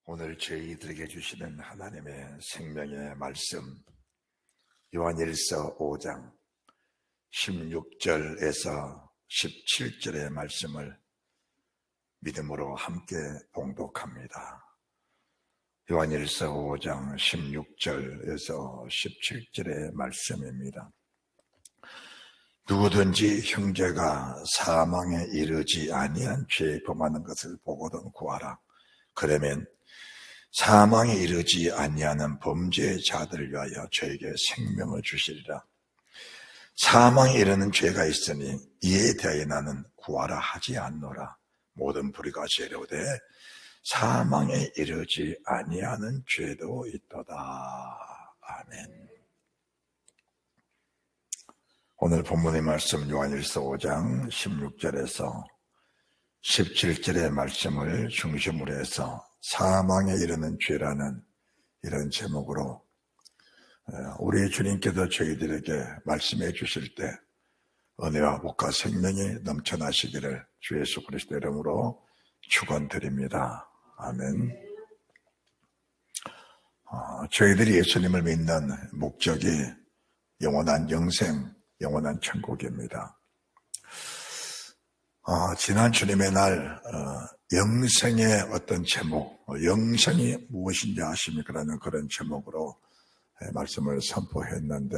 오늘 저희들에게 주시는 하나님의 생명의 말씀, 요한일서 5장 16절에서 17절의 말씀을 믿음으로 함께 봉독합니다. 요한일서 5장 16절에서 17절의 말씀입니다. 누구든지 형제가 사망에 이르지 아니한 죄에 범하는 것을 보거든 구하라. 그러면 사망에 이르지 아니하는 범죄자들을 위하여 저에게 생명을 주시리라. 사망에 이르는 죄가 있으니 이에 대하여 나는 구하라 하지 않노라. 모든 불의가 죄로되 사망에 이르지 아니하는 죄도 있도다. 아멘. 오늘 본문의 말씀 요한일서 5장 16절에서 17절의 말씀을 중심으로 해서 사망에 이르는 죄라는 이런 제목으로 우리 주님께서 저희들에게 말씀해 주실 때 은혜와 복과 생명이 넘쳐나시기를 주 예수 그리스도 이름으로 축원드립니다. 아멘. 저희들이 예수님을 믿는 목적이 영원한 영생, 영원한 천국입니다. 지난 주님의 날 영생의 어떤 제목, 영생이 무엇인지 아십니까? 라는 그런 제목으로 말씀을 선포했는데,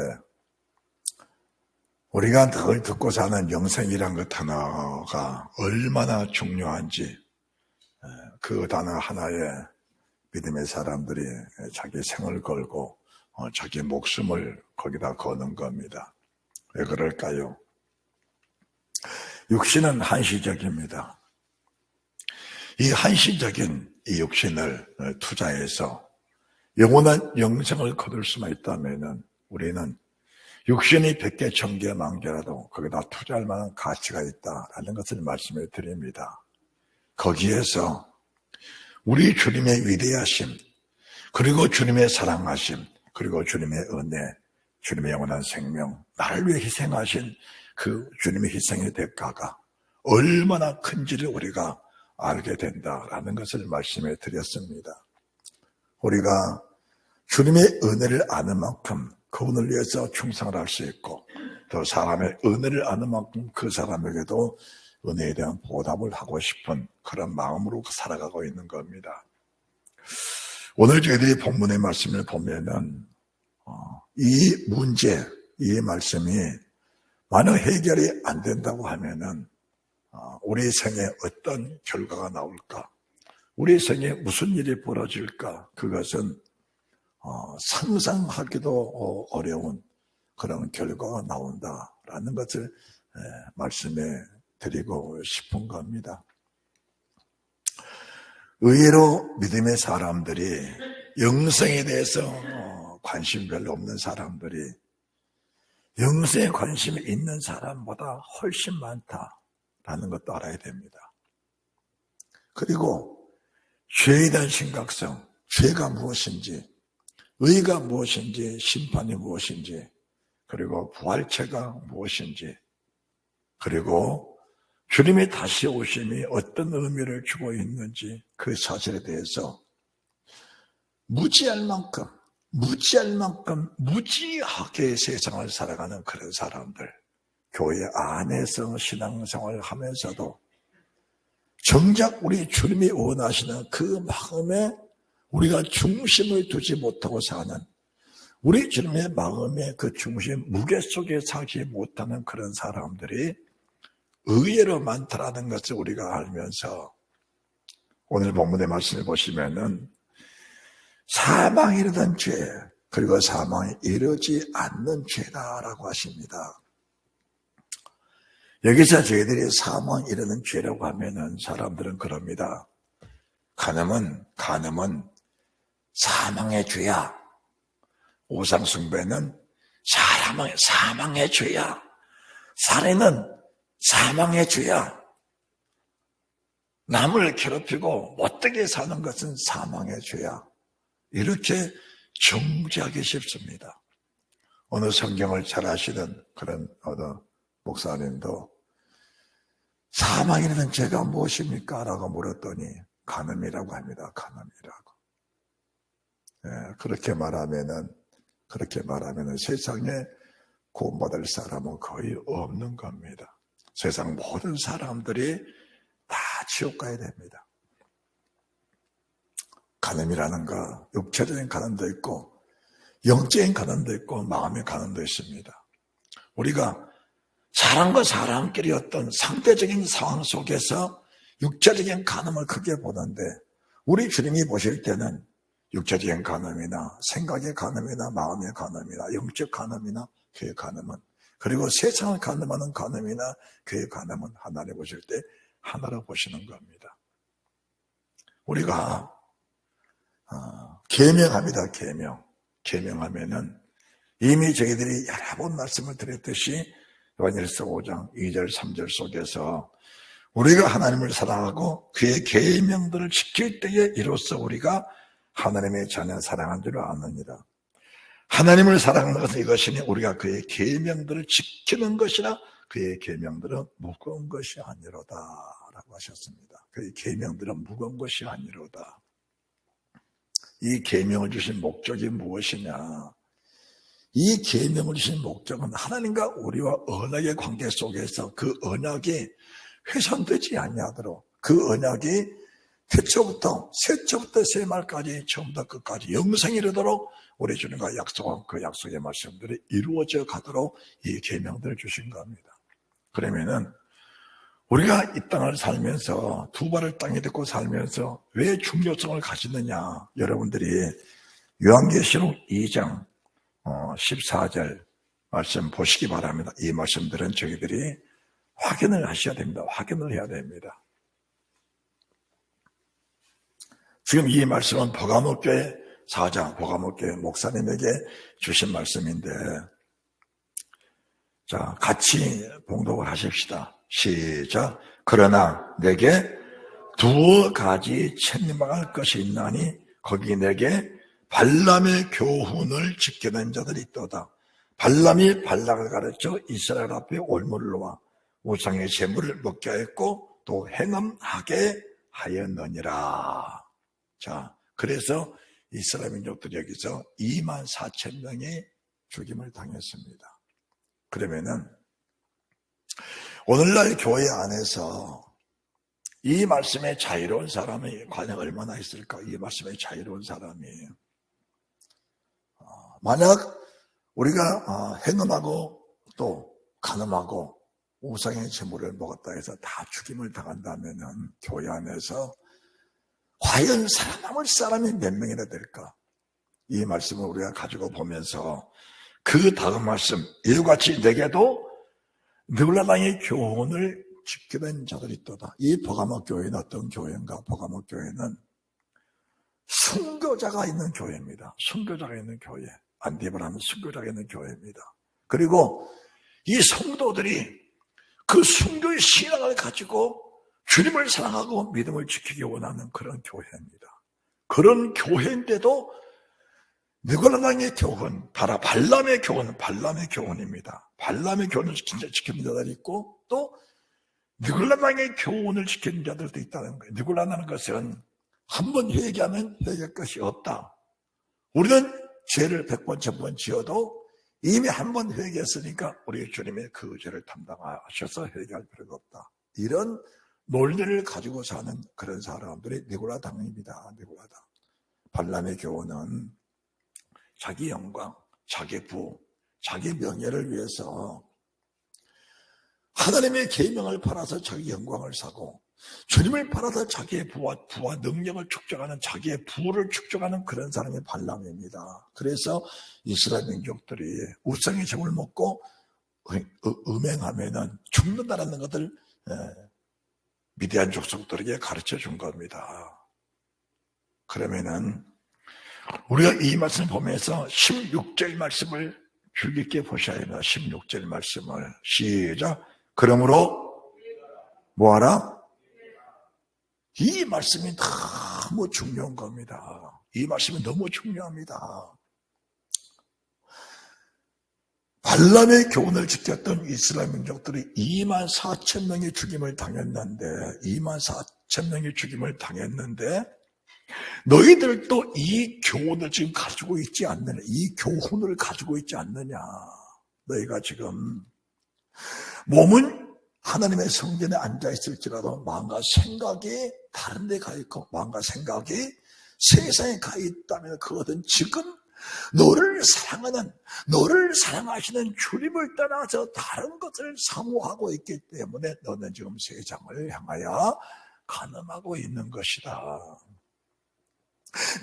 우리가 늘 듣고 사는 영생이란 그 단어가 얼마나 중요한지, 그 단어 하나에 믿음의 사람들이 자기 생을 걸고 자기 목숨을 거기다 거는 겁니다. 왜 그럴까요? 육신은 한시적입니다. 이 한시적인 이 육신을 투자해서 영원한 영생을 거둘 수만 있다면 우리는 육신이 100개, 1000개, 10,000개라도 거기다 투자할 만한 가치가 있다라는 것을 말씀해 드립니다. 거기에서 우리 주님의 위대하심, 그리고 주님의 사랑하심, 그리고 주님의 은혜, 주님의 영원한 생명, 나를 위해 희생하신 그 주님의 희생의 대가가 얼마나 큰지를 우리가 알게 된다라는 것을 말씀해 드렸습니다. 우리가 주님의 은혜를 아는 만큼 그분을 위해서 충성을 할 수 있고, 또 사람의 은혜를 아는 만큼 그 사람에게도 은혜에 대한 보답을 하고 싶은 그런 마음으로 살아가고 있는 겁니다. 오늘 저희들이 본문의 말씀을 보면은 이 문제, 이 말씀이 만약 해결이 안 된다고 하면은 우리 생에 어떤 결과가 나올까? 우리 생에 무슨 일이 벌어질까? 그것은 상상하기도 어려운 그런 결과가 나온다라는 것을 말씀해 드리고 싶은 겁니다. 의외로 믿음의 사람들이 영생에 대해서 관심 별로 없는 사람들이 영생에 관심이 있는 사람보다 훨씬 많다라는 것도 알아야 됩니다. 그리고 죄에 대한 심각성, 죄가 무엇인지, 의가 무엇인지, 심판이 무엇인지, 그리고 부활체가 무엇인지, 그리고 주님의 다시 오심이 어떤 의미를 주고 있는지 그 사실에 대해서 무지할 만큼 무지하게 세상을 살아가는 그런 사람들, 교회 안에서 신앙생활을 하면서도 정작 우리 주님이 원하시는 그 마음에 우리가 중심을 두지 못하고 사는, 우리 주님의 마음의 그 중심, 무게 속에 살지 못하는 그런 사람들이 의외로 많다라는 것을 우리가 알면서 오늘 본문의 말씀을 보시면은 사망에 이르는 죄, 그리고 사망에 이르지 않는 죄다라고 하십니다. 여기서 저희들이 사망에 이르는 죄라고 하면은 사람들은 그럽니다. 간음은 사망의 죄야. 우상숭배는 사망의 죄야. 살인은 사망의 죄야. 남을 괴롭히고 못되게 사는 것은 사망의 죄야. 이렇게 정죄하기 쉽습니다. 어느 성경을 잘 아시는 그런 어느 목사님도 사망에 이르는 죄가 무엇입니까? 라고 물었더니 간음이라고 합니다. 간음이라고. 그렇게 말하면은 세상에 구원받을 사람은 거의 없는 겁니다. 세상 모든 사람들이 다 지옥 가야 됩니다. 간음이라는 거, 육체적인 간음도 있고 영적인 간음도 있고 마음의 간음도 있습니다. 우리가 사람과 사람끼리 어떤 상대적인 상황 속에서 육체적인 간음을 크게 보는데, 우리 주님이 보실 때는 육체적인 간음이나 생각의 간음이나 마음의 간음이나 영적 간음이나 교의 간음은, 그리고 세상을 간음하는 간음이나 교의 간음은 하나님 보실 때 하나로 보시는 겁니다. 우리가 계명합니다. 계명하면은 이미 저희들이 여러 번 말씀을 드렸듯이 요한일서 5장 2절 3절 속에서 우리가 하나님을 사랑하고 그의 계명들을 지킬 때에 이로써 우리가 하나님의 자녀 사랑한 줄 아느니라. 하나님을 사랑하는 것은 이것이니 우리가 그의 계명들을 지키는 것이나 그의 계명들은 무거운 것이 아니로다 라고 하셨습니다. 그의 계명들은 무거운 것이 아니로다. 이 계명을 주신 목적이 무엇이냐? 이 계명을 주신 목적은 하나님과 우리와 언약의 관계 속에서 그 언약이 훼손되지 아니하도록, 그 언약이 태초부터 세초부터 세말까지 처음부터 끝까지 영생이 이르도록 우리 주님과 약속한 그 약속의 말씀들이 이루어져 가도록 이 계명들을 주신 겁니다. 그러면은 우리가 이 땅을 살면서 두 발을 땅에 딛고 살면서 왜 중요성을 가지느냐? 여러분들이 요한계시록 2장 14절 말씀 보시기 바랍니다. 이 말씀들은 저희들이 확인을 하셔야 됩니다. 확인을 해야 됩니다. 지금 이 말씀은 버가모교회 사장, 버가모교회 목사님에게 주신 말씀인데, 자, 같이 봉독을 하십시다. 시작. 그러나 내게 두어 가지 책망할 것이 있나니 거기 내게 발람의 교훈을 지키는 자들이 있도다. 발람이 발락을 가르쳐 이스라엘 앞에 올무를 놓아 우상의 제물을 먹게 하였고 또 행음하게 하였느니라. 자, 그래서 이스라엘 민족들이 여기서 24,000명이 죽임을 당했습니다. 그러면은 오늘날 교회 안에서 이 말씀에 자유로운 사람이 과연 얼마나 있을까? 이 말씀에 자유로운 사람이 만약 우리가 행음하고 또 간음하고 우상의 제물을 먹었다 해서 다 죽임을 당한다면은 교회 안에서 과연 살아남을 사람이 몇 명이나 될까? 이 말씀을 우리가 가지고 보면서 그 다음 말씀, 이와 같이 내게도 느글라당의 교훈을 지키는 자들이 있도다. 이 버가모 교회는 어떤 교회인가? 버가모 교회는 순교자가 있는 교회입니다. 순교자가 있는 교회. 안디바라는 순교자가 있는 교회입니다. 그리고 이 성도들이 그 순교의 신앙을 가지고 주님을 사랑하고 믿음을 지키기 원하는 그런 교회입니다. 그런 교회인데도 느글라당의 교훈, 발람의 교훈입니다. 발람의 교훈을 지키는 자들이 있고 또 느글라당의 교훈을 지키는 자들도 있다는 거예요. 느글라다는 것은 한 번 회개하면 회개할 것이 없다. 우리는 죄를 100번, 1000번 지어도 이미 한 번 회개했으니까 우리 주님의 그 죄를 담당하셔서 회개할 필요가 없다. 이런 논리를 가지고 사는 그런 사람들이 느글라당입니다. 느글라당. 발람의 교훈은 자기 영광, 자기 부, 자기 명예를 위해서 하나님의 계명을 팔아서 자기 영광을 사고 주님을 팔아서 자기의 부와 능력을 축적하는 자기의 부를 축적하는 그런 사람이 발람입니다. 그래서 이스라엘 민족들이 우상의 제물을 먹고 음행하면은 죽는다라는 것을 미디안 족속들에게 가르쳐 준 겁니다. 그러면은 우리가 이 말씀을 보면서 16절 말씀을 주의 깊게 보셔야 합니다. 16절 말씀을 시작. 그러므로 뭐하라? 이 말씀이 너무 중요한 겁니다. 이 말씀이 너무 중요합니다. 발람의 교훈을 지켰던 이스라엘 민족들이 24,000명의 죽임을 당했는데 너희들도 이 교훈을 지금 가지고 있지 않느냐, 이 교훈을 가지고 있지 않느냐. 너희가 지금 몸은 하나님의 성전에 앉아있을지라도 마음과 생각이 다른 데 가 있고 마음과 생각이 세상에 가 있다면 그것은 지금 너를 사랑하시는 주님을 떠나서 다른 것을 사모하고 있기 때문에 너는 지금 세상을 향하여 간음하고 있는 것이다.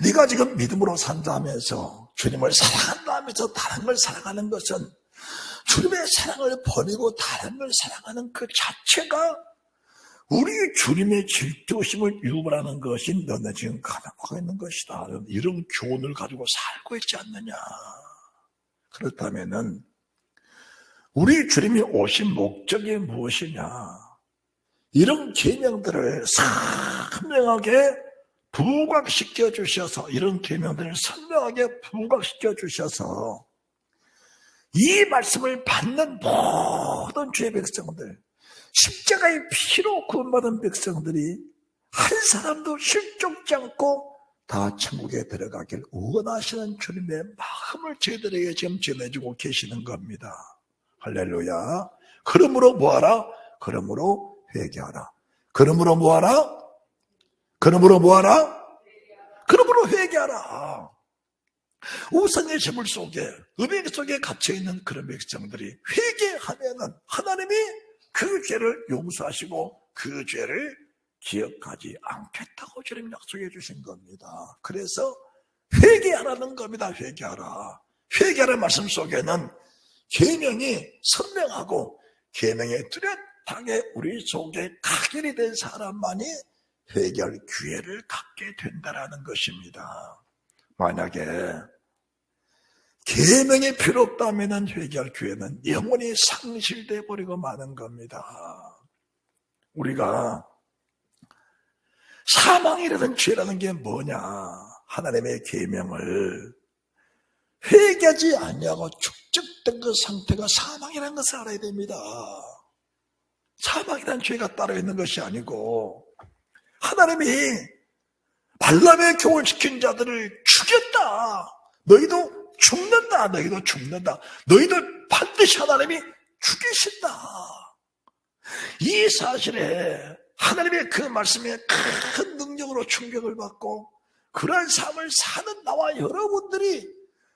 네가 지금 믿음으로 산다면서 주님을 사랑한다면서 다른 걸 사랑하는 것은 주님의 사랑을 버리고 다른 걸 사랑하는 그 자체가 우리 주님의 질투심을 유발하는 것이 너는 지금 간음하고 있는 것이다. 이런 교훈을 가지고 살고 있지 않느냐. 그렇다면은 우리 주님이 오신 목적이 무엇이냐. 이런 계명들을 선명하게 부각시켜 주셔서 이런 계명들을 선명하게 부각시켜 주셔서 이 말씀을 받는 모든 주의 백성들, 십자가의 피로 구원받은 백성들이 한 사람도 실족지 않고 다 천국에 들어가길 원하시는 주님의 마음을 저희들에게 지금 전해주고 계시는 겁니다. 할렐루야. 그러므로 뭐하라? 그러므로 회개하라. 그러므로 뭐하라? 그러므로 뭐하라? 그러므로 회개하라. 우상의 제물 속에, 음행 속에 갇혀있는 그런 백성들이 회개하면은 하나님이 그 죄를 용서하시고 그 죄를 기억하지 않겠다고 주님 약속해 주신 겁니다. 그래서 회개하라는 겁니다. 회개하라. 회개하라는 말씀 속에는 계명이 선명하고 계명에 뚜렷하게 우리 속에 각인이 된 사람만이 회개할 기회를 갖게 된다는 것입니다. 만약에 계명이 필요 없다면 회개할 기회는 영원히 상실돼 버리고 마는 겁니다. 우리가 사망이라는 죄라는 게 뭐냐? 하나님의 계명을 회개하지 아니하고 축적된 그 상태가 사망이라는 것을 알아야 됩니다. 사망이라는 죄가 따로 있는 것이 아니고 하나님이 발람의 교훈을 지킨 자들을 죽였다. 너희도 죽는다. 너희도 죽는다. 너희도 반드시 하나님이 죽이신다. 이 사실에 하나님의 그 말씀에 큰 능력으로 충격을 받고 그러한 삶을 사는 나와 여러분들이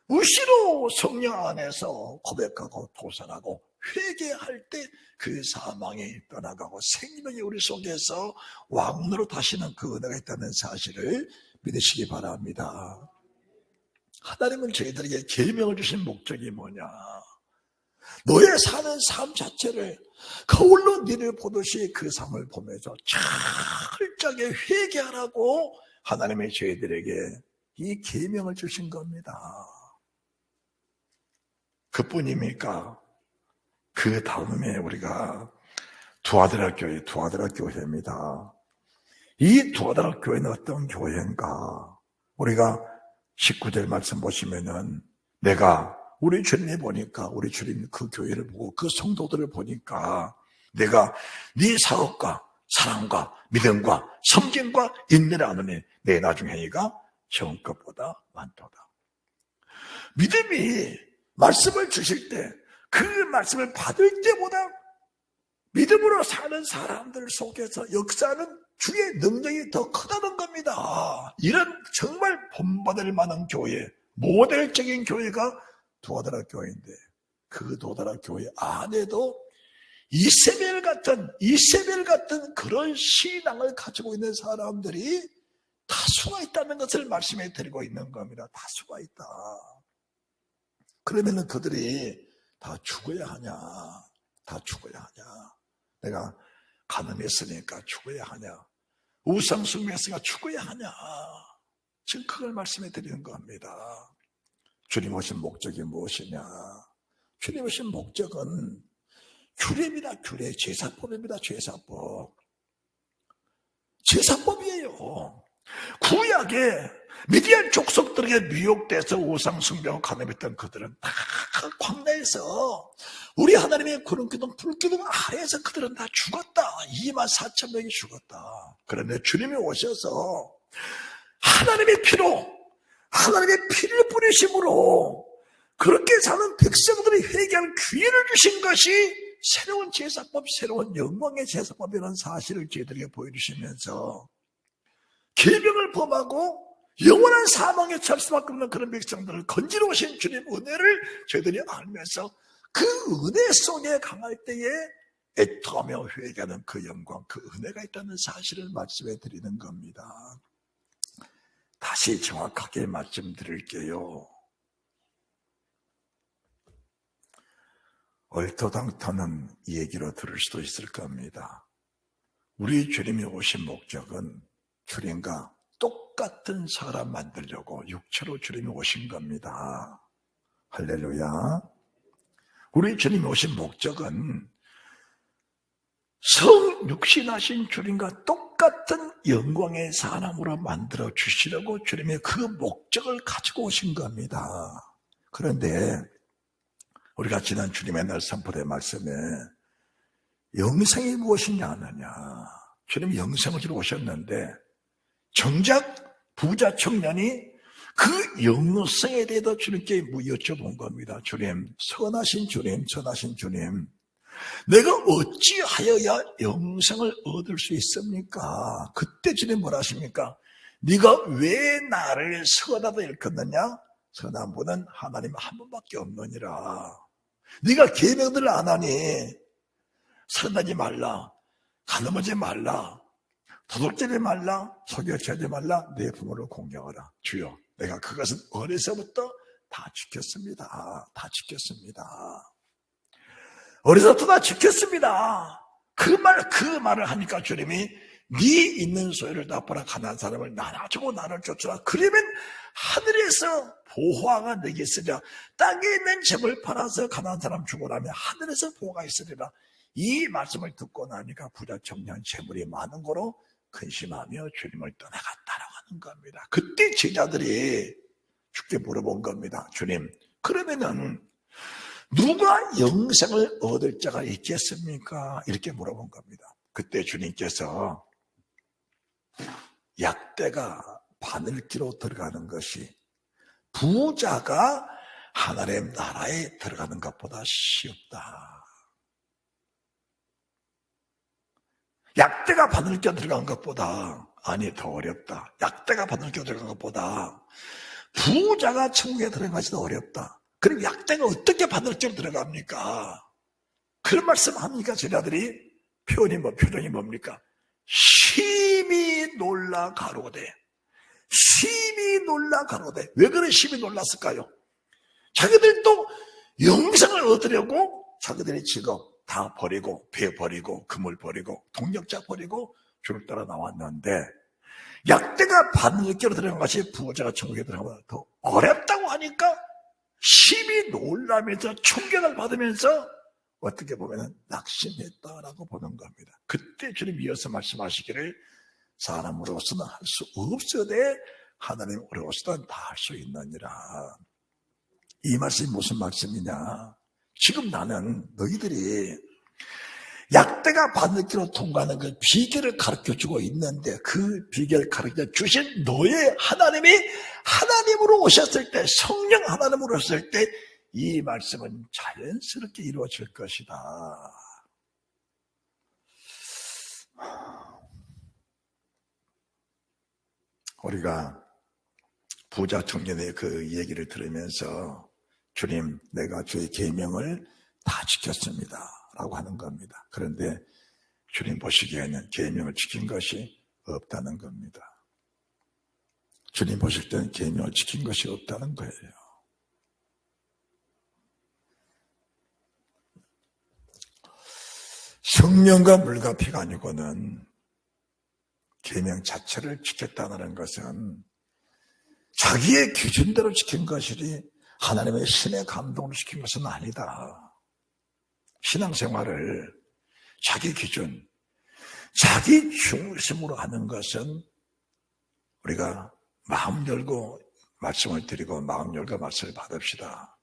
무시로 성령 안에서 고백하고 도전하고 회개할 때 그 사망이 떠나가고 생명이 우리 속에서 왕노릇 하시는 그 은혜가 있다는 사실을 믿으시기 바랍니다. 하나님은 저희들에게 계명을 주신 목적이 뭐냐? 너의 사는 삶 자체를 거울로 니를 보듯이 그 삶을 보면서 철저하게 회개하라고 하나님이 저희들에게 이 계명을 주신 겁니다. 그뿐입니까? 그 다음에 우리가 두아드라 교회입니다. 이 두아드라 교회는 어떤 교회인가? 우리가 19절 말씀 보시면은 내가 우리 주님이 보니까 우리 주님 그 교회를 보고 그 성도들을 보니까 내가 네 사업과 사랑과 믿음과 섬김과 인내를 아느니 내 나중 행위가 전 것보다 많도다. 믿음이 말씀을 주실 때 그 말씀을 받을 때보다 믿음으로 사는 사람들 속에서 역사하는 주의 능력이 더 크다는 겁니다. 이런 정말 본받을 만한 교회, 모델적인 교회가 두아드라 교회인데 그 두아드라 교회 안에도 이세벨 같은 그런 신앙을 가지고 있는 사람들이 다수가 있다는 것을 말씀해 드리고 있는 겁니다. 다수가 있다. 그러면은 그들이 다 죽어야 하냐? 다 죽어야 하냐? 내가 가늠했으니까 죽어야 하냐? 우상 숭배했으니까 죽어야 하냐? 지금 그걸 말씀해 드리는 겁니다. 주님 오신 목적이 무엇이냐? 주님 오신 목적은 규례입니다. 규례, 제사법입니다. 제사법. 제사법이에요. 구약에 미디안 족속들에게 미혹돼서 우상 숭배하고 가늠했던 그들은 다 광야에서 우리 하나님의 구름기둥 불기둥 아래에서 그들은 다 죽었다. 24,000명이 죽었다. 그런데 주님이 오셔서 하나님의 피로, 하나님의 피를 뿌리심으로 그렇게 사는 백성들이 회개할 기회를 주신 것이 새로운 제사법, 새로운 영광의 제사법이라는 사실을 저희들에게 보여주시면서 계명을 범하고 영원한 사망에 처할 수밖에 없는 그런 백성들을 건지러 오신 주님 은혜를 저희들이 알면서 그 은혜 속에 강할 때에 애통하며 회개하는 그 영광, 그 은혜가 있다는 사실을 말씀해 드리는 겁니다. 다시 정확하게 말씀드릴게요. 얼토당토는 얘기로 들을 수도 있을 겁니다. 우리 주님이 오신 목적은 주님과 똑같은 사람 만들려고 육체로 주님이 오신 겁니다. 할렐루야. 우리 주님이 오신 목적은 성육신하신 주님과 똑같은 영광의 사람으로 만들어 주시려고 주님의 그 목적을 가지고 오신 겁니다. 그런데 우리가 지난 주님의 날 선포된 말씀에 영생이 무엇이냐 하느냐, 주님이 영생을 주러 오셨는데 정작 부자 청년이 그 영생에 대해서 주님께 여쭤본 겁니다. 주님, 선하신 주님, 선하신 주님, 내가 어찌하여야 영생을 얻을 수 있습니까? 그때 주님 뭐라 하십니까? 네가 왜 나를 선하다 일컫느냐? 선한 분은 하나님 한 분밖에 없느니라. 네가 계명들을 안 하니 살인하지 말라, 가늠하지 말라, 도둑질하지 말라, 속여치하지 말라, 내 부모를 공경하라. 주여, 내가 그것은 어려서부터 다 지켰습니다. 다 지켰습니다. 어려서부터 다 지켰습니다. 그 말을 하니까 주님이 네 있는 소유를 다 팔아 가난한 사람을 나눠주고 나를 쫓으라. 그러면 하늘에서 보화가 내게 있으리라. 땅에 있는 재물 팔아서 가난한 사람 죽으라면 하늘에서 보화가 있으리라. 이 말씀을 듣고 나니까 부자 청년 재물이 많은 거로 근심하며 주님을 떠나갔다라고 하는 겁니다. 그때 제자들이 주께 물어본 겁니다. 주님, 그러면은 누가 영생을 얻을 자가 있겠습니까? 이렇게 물어본 겁니다. 그때 주님께서 약대가 바늘기로 들어가는 것이 부자가 하나님 나라에 들어가는 것보다 쉽다. 약대가 바늘기로 들어간 것보다, 아니 더 어렵다. 약대가 바늘기로 들어간 것보다 부자가 천국에 들어간 것이 더 어렵다. 그럼 약대가 어떻게 바늘기로 들어갑니까? 그런 말씀 합니까? 제자들이 표정이 뭡니까? 심히 놀라 가로되. 심히 놀라 가로되. 왜 그런 심히 놀랐을까요? 자기들도 영생을 얻으려고 자기들의 직업 다 버리고, 배 버리고, 금을 버리고, 동력자 버리고 주를 따라 나왔는데 약대가 바늘기로 들어간 것이 부자가 천국에 들어가면 더 어렵다고 하니까 심히 놀라면서 충격을 받으면서 어떻게 보면 낙심했다라고 보는 겁니다. 그때 주님 이어서 말씀하시기를 사람으로서는 할 수 없으되 하나님으로서는 다 할 수 있느니라. 이 말씀이 무슨 말씀이냐? 지금 나는 너희들이 약대가 바늘기로 통과하는 그 비결을 가르쳐주고 있는데 그 비결을 가르쳐 주신 너의 하나님이 하나님으로 오셨을 때, 성령 하나님으로 오셨을 때 이 말씀은 자연스럽게 이루어질 것이다. 우리가 부자 청년의 그 얘기를 들으면서 주님, 내가 주의 계명을 다 지켰습니다 라고 하는 겁니다. 그런데 주님 보시기에는 계명을 지킨 것이 없다는 겁니다. 주님 보실 때는 계명을 지킨 것이 없다는 거예요. 성령과 물과 피가 아니고는 계명 자체를 지켰다는 것은 자기의 기준대로 지킨 것이지 하나님의 신의 감동을 시킨 것은 아니다. 신앙생활을 자기 기준, 자기 중심으로 하는 것은 우리가 마음 열고 말씀을 드리고 마음 열고 말씀을 받읍시다.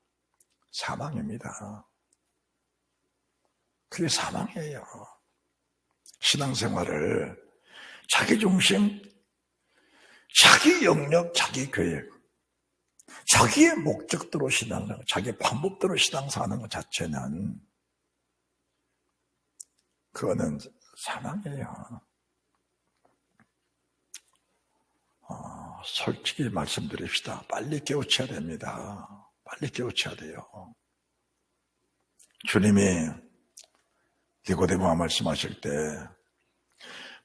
사망입니다. 그게 사망이에요. 신앙생활을 자기 중심, 자기 영역, 자기 계획, 자기의 목적대로 신앙하는 것, 자기의 방법대로 신앙사하는 것 자체는 그거는 사랑이에요. 솔직히 말씀드립시다. 빨리 깨우쳐야 됩니다. 빨리 깨우쳐야 돼요. 주님이 니고데모와 말씀하실 때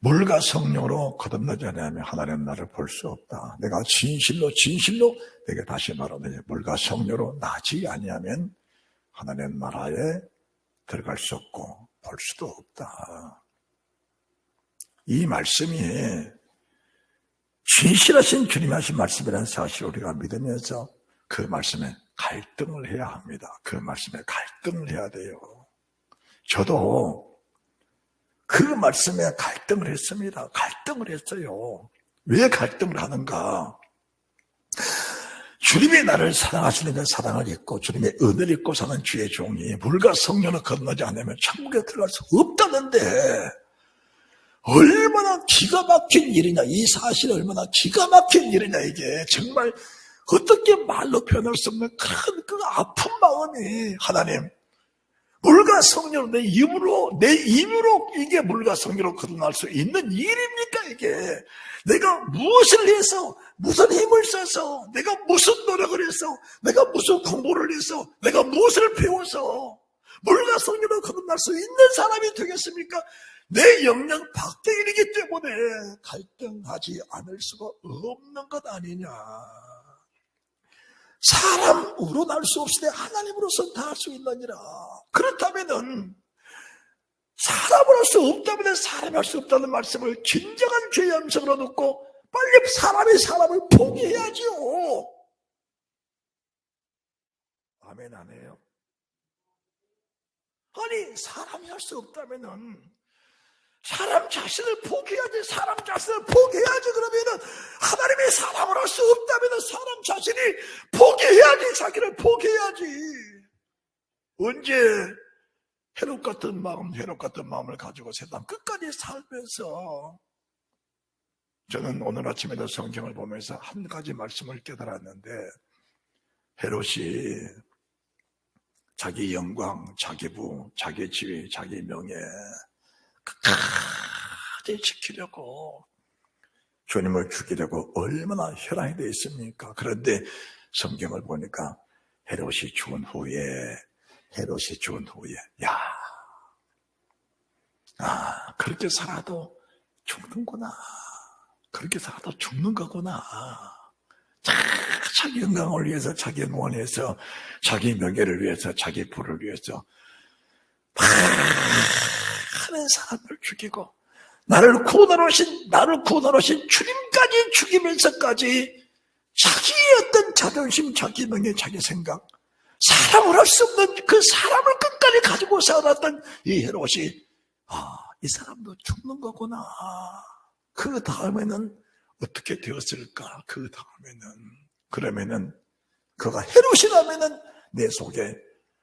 물과 성령으로 거듭나지 않으면 하나님 나를 볼 수 없다. 내가 진실로 내게 다시 말하노니 물과 성령으로 나지 아니하면 하나님 나라에 들어갈 수 없고 볼 수도 없다. 이 말씀이 진실하신 주님이 하신 말씀이라는 사실을 우리가 믿으면서 그 말씀에 갈등을 해야 합니다. 그 말씀에 갈등을 해야 돼요. 저도 그 말씀에 갈등을 했습니다. 갈등을 했어요. 왜 갈등을 하는가? 주님이 나를 사랑하시는 그 사랑을 잊고 주님의 은혜를 잊고 사는 주의 종이 물과 성령을 건너지 않으면 천국에 들어갈 수 없다는데 얼마나 기가 막힌 일이냐. 이 사실이 얼마나 기가 막힌 일이냐. 이게 정말 어떻게 말로 표현할 수 없는 큰 그 아픈 마음이 하나님 물과 성령으로 내 입으로 이게 물과 성령으로 거듭날 수 있는 일입니까 이게? 내가 무엇을 해서 무슨 힘을 써서 내가 무슨 노력을 해서 내가 무슨 공부를 해서 내가 무엇을 배워서 물과 성령으로 거듭날 수 있는 사람이 되겠습니까? 내 영역 밖의 일이기 때문에 갈등하지 않을 수가 없는 것 아니냐. 사람으로 날 수 없으되 하나님으로서 다 할 수 있느니라. 그렇다면은 사람으로 할 수 없다면 사람이 할 수 없다는 말씀을 진정한 죄의 음성으로 듣고 빨리 사람이 사람을 포기해야지요. 아멘 안 해요? 아니 사람이 할 수 없다면은 사람 자신을 포기해야지. 사람 자신을 포기해야지. 그러면은 하나님이 사람을 할 수 없다면은 사람 자신이 포기해야지. 자기를 포기해야지. 언제 해롭 같은 마음을 가지고 세상 끝까지 살면서 저는 오늘 아침에도 성경을 보면서 한 가지 말씀을 깨달았는데 헤롯이 자기 영광, 자기 부, 자기 지위, 자기 명예 끝까지 지키려고 주님을 죽이려고 얼마나 혈안이 되어 있습니까? 그런데 성경을 보니까 헤롯이 죽은 후에 그렇게 살아도 죽는구나. 그렇게 살아도 죽는 거구나. 자기 영광을 위해서, 자기 영광을 위해서, 자기 명예를 위해서, 자기 부를 위해서 많은 사람을 죽이고 나를 구원하신 주님까지 죽이면서까지 자기의 어떤 자존심, 자기 명예, 자기 생각, 사람을 할 수 없는 그 사람을 끝까지 가지고 살아났던 이 헤롯이 이 사람도 죽는 거구나. 그 다음에는 어떻게 되었을까? 그 다음에는 그러면은 그가 헤롯이라면은 내 속에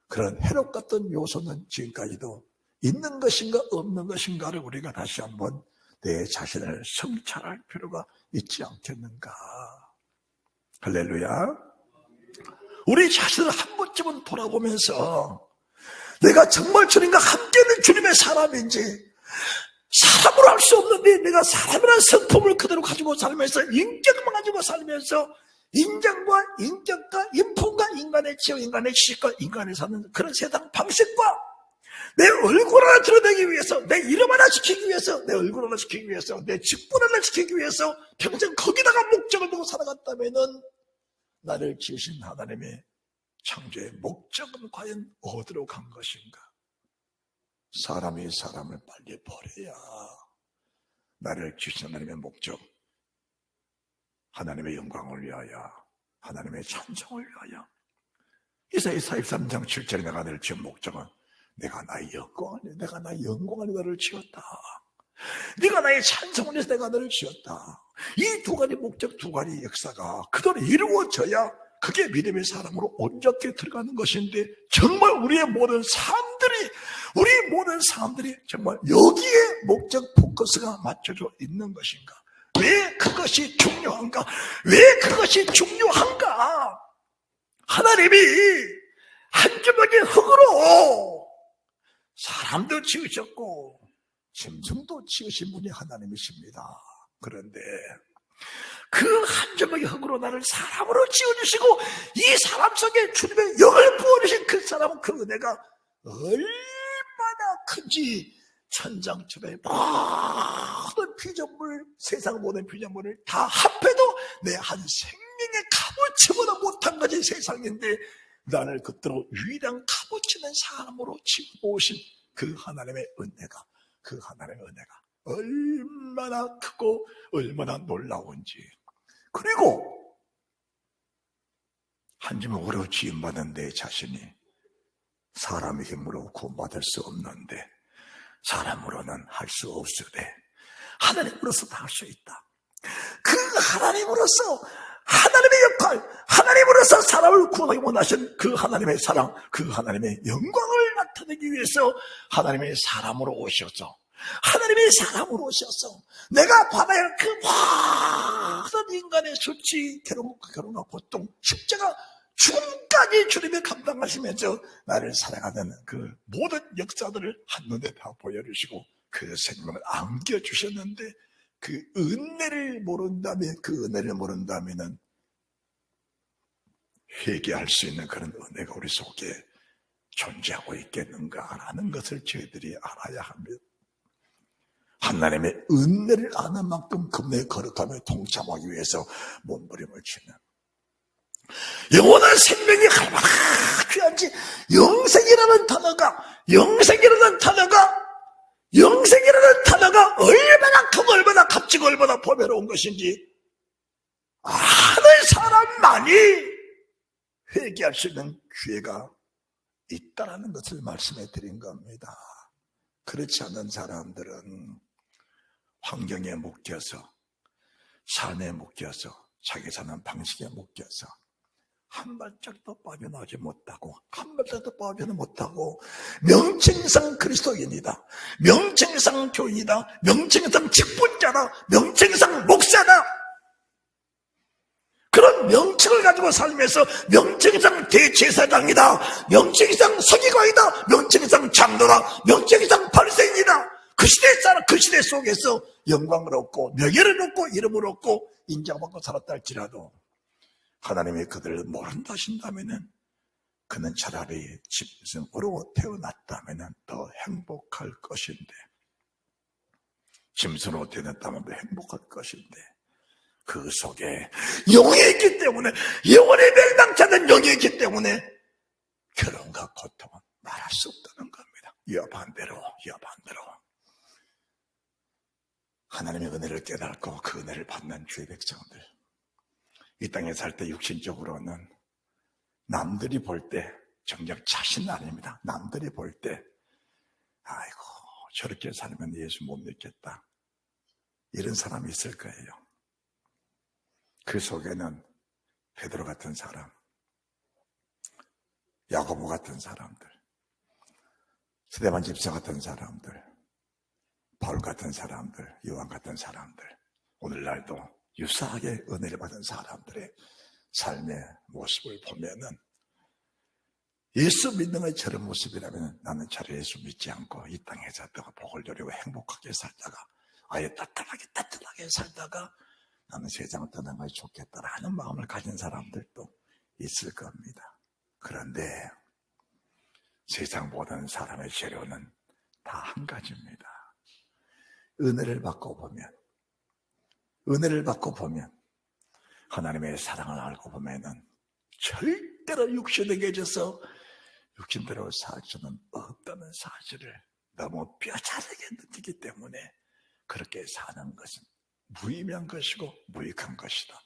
그런 헤롯 같은 요소는 지금까지도 있는 것인가 없는 것인가를 우리가 다시 한번 내 자신을 성찰할 필요가 있지 않겠는가. 할렐루야. 우리 자신을 한 번쯤은 돌아보면서 내가 정말 주님과 함께하는 주님의 사람인지, 사람으로 할 수 없는데 내가 사람이라는 성품을 그대로 가지고 살면서, 인격만 가지고 살면서 인정과 인격과 인품과 인간의 지혜, 인간의 지식과 인간이 사는 그런 세상 방식과 내 얼굴 하나 드러내기 위해서, 내 이름 하나 지키기 위해서, 내 얼굴 하나 지키기 위해서, 내 직분 하나 지키기 위해서 평생 거기다가 목적을 두고 살아갔다면은 나를 지으신 하나님의 창조의 목적은 과연 어디로 간 것인가? 사람이 사람을 빨리 버려야 나를 지으신 하나님의 목적, 하나님의 영광을 위하여, 하나님의 찬송을 위하여. 이사야 43장 7절에 내가 너를 지은 목적은 내가 나의 영광을 너를 지었다. 네가 나의 찬송을 위해서 내가 너를 지었다. 이 두 가지 목적, 두 가지 역사가 그대로 이루어져야 그게 믿음의 사람으로 온전히 들어가는 것인데, 정말 우리 모든 사람들이 정말 여기에 목적 포커스가 맞춰져 있는 것인가? 왜 그거 그것이 중요한가? 왜 그것이 중요한가? 하나님이 한 주먹의 흙으로 사람도 지으셨고 짐승도 지으신 분이 하나님이십니다. 그런데 그 한 주먹의 흙으로 나를 사람으로 지어주시고 이 사람 속에 주님의 영을 부어주신 그 사람은 그 은혜가 얼마나 큰지 천장처럼 모든 피조물, 세상 모든 피조물을 다 합해도 내 한 생명의 값어치보다 못한 것이 세상인데 나를 그토록 유일한 값어치는 사람으로 지어오신 그 하나님의 은혜가, 그 하나님의 은혜가 얼마나 크고 얼마나 놀라운지. 그리고 한 주먹으로 지음받은 내 자신이 사람의 힘으로 구원받을 수 없는데 사람으로는 할 수 없으되 하나님으로서 다 할 수 있다. 그 하나님으로서 하나님의 역할, 하나님으로서 사람을 구원하기 원하신 그 하나님의 사랑, 그 하나님의 영광을 나타내기 위해서 하나님의 사람으로 오셔서 하나님의 사람으로 오셔서 내가 받아야 할 그 모든 인간의 수치, 괴로움과 고통, 십자가 죽음까지 주님이 감당하시면서 나를 사랑하는 그 모든 역사들을 한눈에 다 보여주시고 그 생명을 안겨주셨는데 그 은혜를 모른다면은 회개할 수 있는 그런 은혜가 우리 속에 존재하고 있겠는가라는 것을 저희들이 알아야 합니다. 하나님의 은혜를 아는 만큼 금내에 거룩하며 동참하기 위해서 몸부림을 치는 영원한 생명이 얼마나 귀한지 영생이라는 단어가 얼마나 크고 얼마나 값지고 얼마나 보배로운 것인지 아는 사람만이 회개할 수 있는 기회가 있다는 것을 말씀해 드린 겁니다. 그렇지 않은 사람들은 환경에 묶여서, 삶에 묶여서, 자기 사는 방식에 묶여서 한 발짝도 빠져나오지 못하고 명칭상 그리스도인이다, 명칭상 교인이다, 명칭상 직분자다, 명칭상 목사다, 그런 명칭을 가지고 살면서 명칭상 대제사장이다, 명칭상 서기관이다, 명칭상 장로다, 명칭상 바리새인이다. 그 시대 속에서 영광을 얻고 명예를 얻고 이름을 얻고 인정받고 살았다 할지라도 하나님이 그들을 모른다 하신다면은 그는 차라리 짐승으로 태어났다면은 더 행복할 것인데, 짐승으로 태어났다면 더 행복할 것인데 그 속에 영이 있기 때문에, 영원히 멸망자는 영이 있기 때문에 결혼과 고통은 말할 수 없다는 겁니다. 이와 반대로 하나님의 은혜를 깨닫고 그 은혜를 받는 주의 백성들, 이 땅에 살 때 육신적으로는 남들이 볼 때 정작 자신은 아닙니다. 남들이 볼 때 아이고 저렇게 살면 예수 못 믿겠다, 이런 사람이 있을 거예요. 그 속에는 베드로 같은 사람, 야고보 같은 사람들, 스데반 집사 같은 사람들, 바울 같은 사람들, 요한 같은 사람들, 오늘날도 유사하게 은혜를 받은 사람들의 삶의 모습을 보면은 예수 믿는 게 저런 모습이라면 나는 차라리 예수 믿지 않고 이 땅에서 내가 복을 누리고 행복하게 살다가 아예 따뜻하게 살다가 나는 세상을 떠나는 것이 좋겠다라는 마음을 가진 사람들도 있을 겁니다. 그런데 세상 모든 사람의 재료는 다 한 가지입니다. 은혜를 받고 보면 하나님의 사랑을 알고 보면은 절대로 육신에게 져서 육신대로 살 수는 없다는 사실을 너무 뼈저리게 느끼기 때문에 그렇게 사는 것은 무의미한 것이고 무익한 것이다.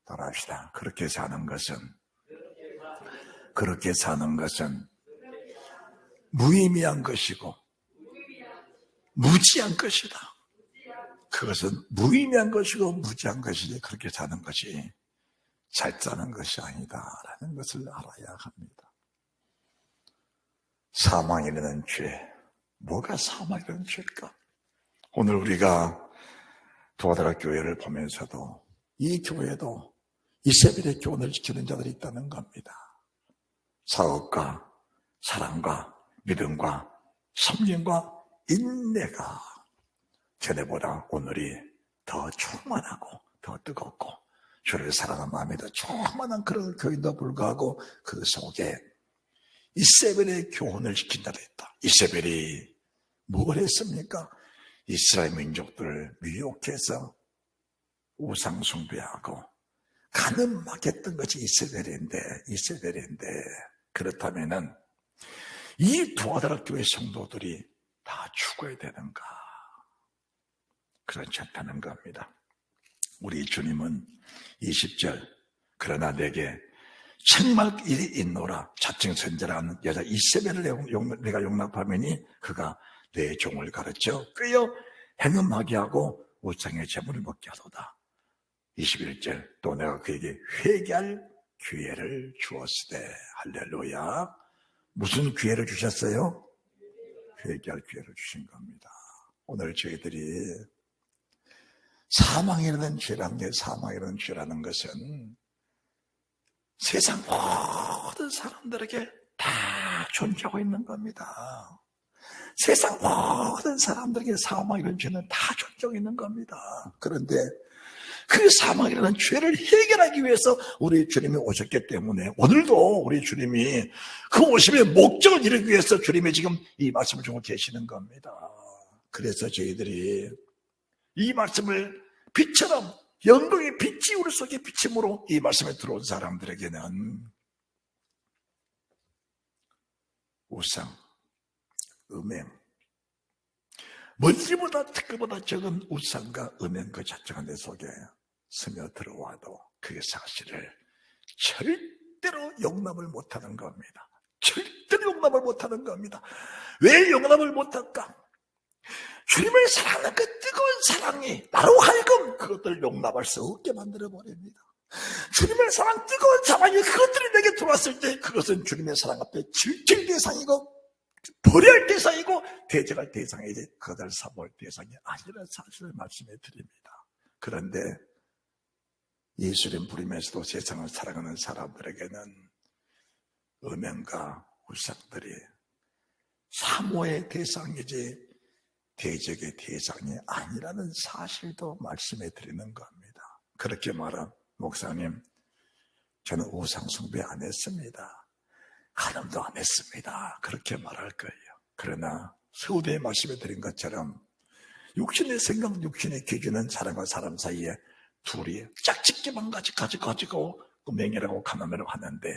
따라합시다. 그렇게 사는 것은 무의미한 것이고 무지한 것이다. 그것은 무의미한 것이고 무지한 것이지 그렇게 사는 것이 잘 사는 것이 아니다라는 것을 알아야 합니다. 사망이라는 죄, 뭐가 사망이라는 죄일까? 오늘 우리가 두아드라 교회를 보면서도 이 교회도 이세벨의 교훈을 지키는 자들이 있다는 겁니다. 사업과 사랑과 믿음과 섬김과 인내가 전에보다 오늘이 더 충만하고 더 뜨겁고 주를 사랑하는 마음이 더 충만한 그런 교인도 불구하고 그 속에 이세벨의 교훈을 지킨 자들이 있다. 이세벨이 뭘 했습니까? 이스라엘 민족들을 미혹해서 우상 숭배하고 가늠하게 했던 것이 이세벨인데 그렇다면은 이 두아드라 교회 성도들이 다 죽어야 되는가? 그렇지 않다는 겁니다. 우리 주님은 20절 그러나 내게 정말 일이 있노라 자칭 선지라는 여자 이세벨을 내가 용납하면이 그가 내 종을 가르쳐 꿰어 행음하게 하고 우상의 제물을 먹게 하도다. 21절 또 내가 그에게 회개할 기회를 주었으되 할렐루야. 무슨 기회를 주셨어요? 회개할 기회를 주신 겁니다. 오늘 저희들이 사망이라는 죄라는 것은 세상 모든 사람들에게 다 존재하고 있는 겁니다. 세상 모든 사람들에게 사망이라는 죄는 다 존재하고 있는 겁니다. 그런데 그 사망이라는 죄를 해결하기 위해서 우리 주님이 오셨기 때문에 오늘도 우리 주님이 그 오심의 목적을 이루기 위해서 주님이 지금 이 말씀을 주고 계시는 겁니다. 그래서 저희들이 이 말씀을 빛처럼 영광의 빛이 우리 속에 비침으로 이 말씀에 들어온 사람들에게는 우상, 음행, 멀리보다 특급보다 적은 우상과 음행 그 자체가 내 속에 스며들어와도 그 사실을 절대로 용납을 못하는 겁니다. 절대로 용납을 못하는 겁니다. 왜 용납을 못할까? 주님을 사랑하는 그 뜨거운 사랑이 나로 하여금 그것들을 용납할 수 없게 만들어버립니다. 주님의 사랑, 뜨거운 사랑이 그것들이 내게 들어왔을 때 그것은 주님의 사랑 앞에 질질 대상이고 버려야 할 대상이고 대적할 대상이지 그것을 사모할 대상이 아니라는 사실을 말씀해 드립니다. 그런데 예수님 부리면서도 세상을 살아가는 사람들에게는 음행과 우상들이 사모의 대상이지 대적의 대상이 아니라는 사실도 말씀해 드리는 겁니다. 그렇게 말한 목사님, 저는 우상 숭배 안 했습니다. 간음도 안 했습니다. 그렇게 말할 거예요. 그러나 서두에 말씀해 드린 것처럼 육신의 생각, 육신의 기준은 사람과 사람 사이에 둘이 짝짓기만 가지고 맹이라고 간음이라고 하는데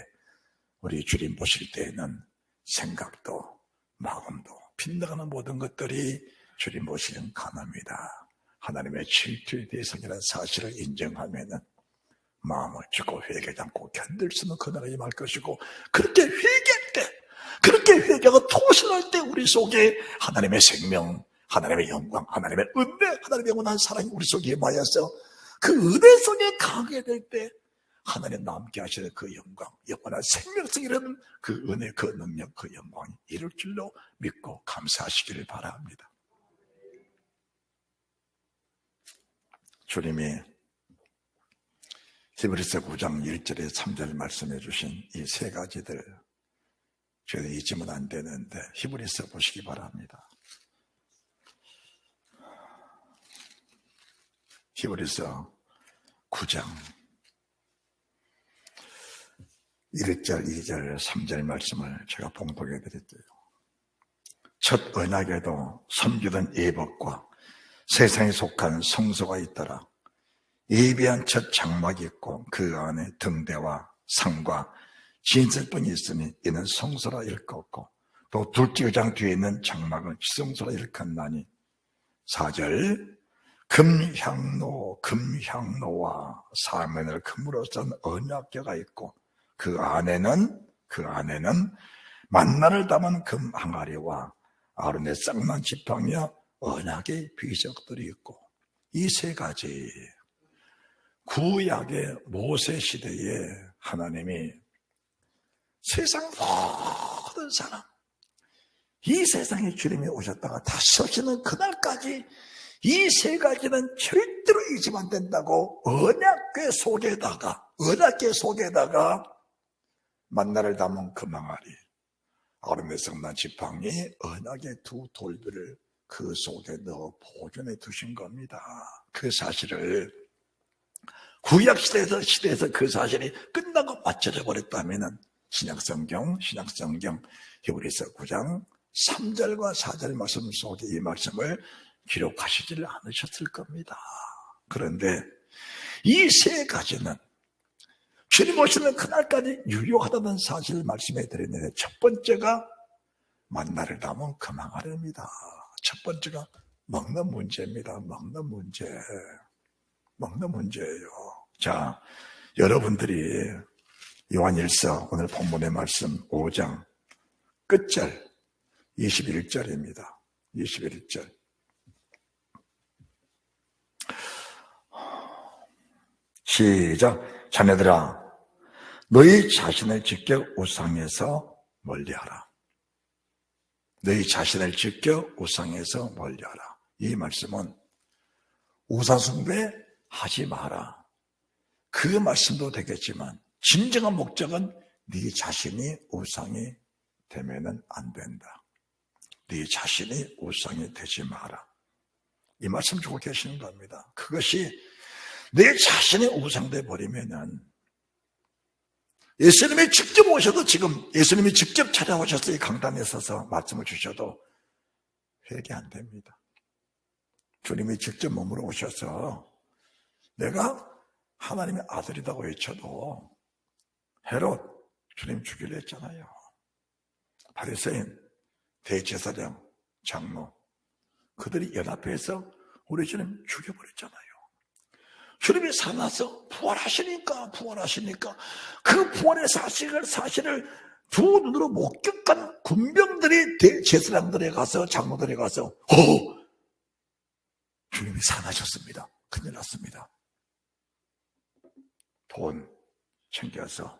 우리 주님 보실 때에는 생각도 마음도 빗나가는 모든 것들이 주님 보시는 간음이다. 하나님의 질투의 대상이라는 사실을 인정하면은 마음을 주고 회개하지 않고 견딜 수는 그 나라에 임할 것이고 그렇게 회개할 때 그렇게 회개하고 통신할 때 우리 속에 하나님의 생명, 하나님의 영광, 하나님의 은혜, 하나님의 영원한 사랑이 우리 속에 임하여서 그 은혜 속에 가게 될 때 하나님 남게 하시는 그 영광, 영원한 생명성이라는 그 은혜, 그 능력, 그 영광이 이룰 줄로 믿고 감사하시기를 바랍니다. 주님이 히브리서 9장 1절에 3절 말씀해 주신 이 세 가지들 저희는 잊으면 안 되는데 히브리서 보시기 바랍니다. 히브리서 9장 1절, 2절, 3절 말씀을 제가 봉독해 드릴게요. 첫 언약에도 섬기던 예법과 세상에 속한 성소가 있더라. 예비한 첫 장막이 있고 그 안에 등대와 상과 진설뿐이 있으니 이는 성소라 일컫고 또 둘째 의장 뒤에 있는 장막은 지성소라 일컫나니 4절 금향로와 사면을 금으로 썬 언약궤가 있고 그 안에는 만나를 담은 금 항아리와 아론의 쌍난 지팡이와 언약의 비석들이 있고 이 세 가지 구약의 모세 시대에 하나님이 세상 모든 사람 이 세상에 주님이 오셨다가 다시 오시는 그날까지 이 세 가지는 절대로 잊으면 안 된다고 언약궤 속에다가 만나를 담은 그 망아리, 아론의 성난 지팡이, 언약의 두 돌들을 그 속에 넣어 보존해 두신 겁니다. 그 사실을 구약 시대에서 그 사실이 끝나고 맞춰져 버렸다면은 신약성경 히브리서 9장 3절과 4절 말씀 속에 이 말씀을 기록하시지를 않으셨을 겁니다. 그런데 이 세 가지는 주님 오시는 그날까지 유효하다는 사실을 말씀해 드렸는데, 첫 번째가 만나를 담은 그 망아리입니다. 첫 번째가 먹는 문제입니다. 먹는 문제예요. 자, 여러분들이 요한일서 오늘 본문의 말씀 5장 끝절 21절입니다. 21절. 시작. 자네들아, 너희 자신을 지켜 우상에서 멀리하라. 너희 자신을 지켜 우상에서 멀리하라. 이 말씀은 우상숭배 하지 마라, 그 말씀도 되겠지만 진정한 목적은 네 자신이 우상이 되면은 안 된다. 네 자신이 우상이 되지 마라. 이 말씀 주고 계시는 겁니다. 그것이 내 자신이 우상돼 버리면은, 예수님이 직접 오셔도, 지금 예수님이 직접 찾아오셔서 이 강단에 서서 말씀을 주셔도 회개 안 됩니다. 주님이 직접 몸으로 오셔서 내가 하나님의 아들이라고 외쳐도 헤롯 주님 죽이려 했잖아요. 바리새인, 대제사장, 장로, 그들이 연합해서 우리 주님 죽여버렸잖아요. 주님이 살아나서 부활하시니까 그 부활의 사실을 두 눈으로 목격한 군병들이 대제사장들에 가서, 장로들에 가서 주님이 살아나셨습니다. 큰일 났습니다. 돈 챙겨서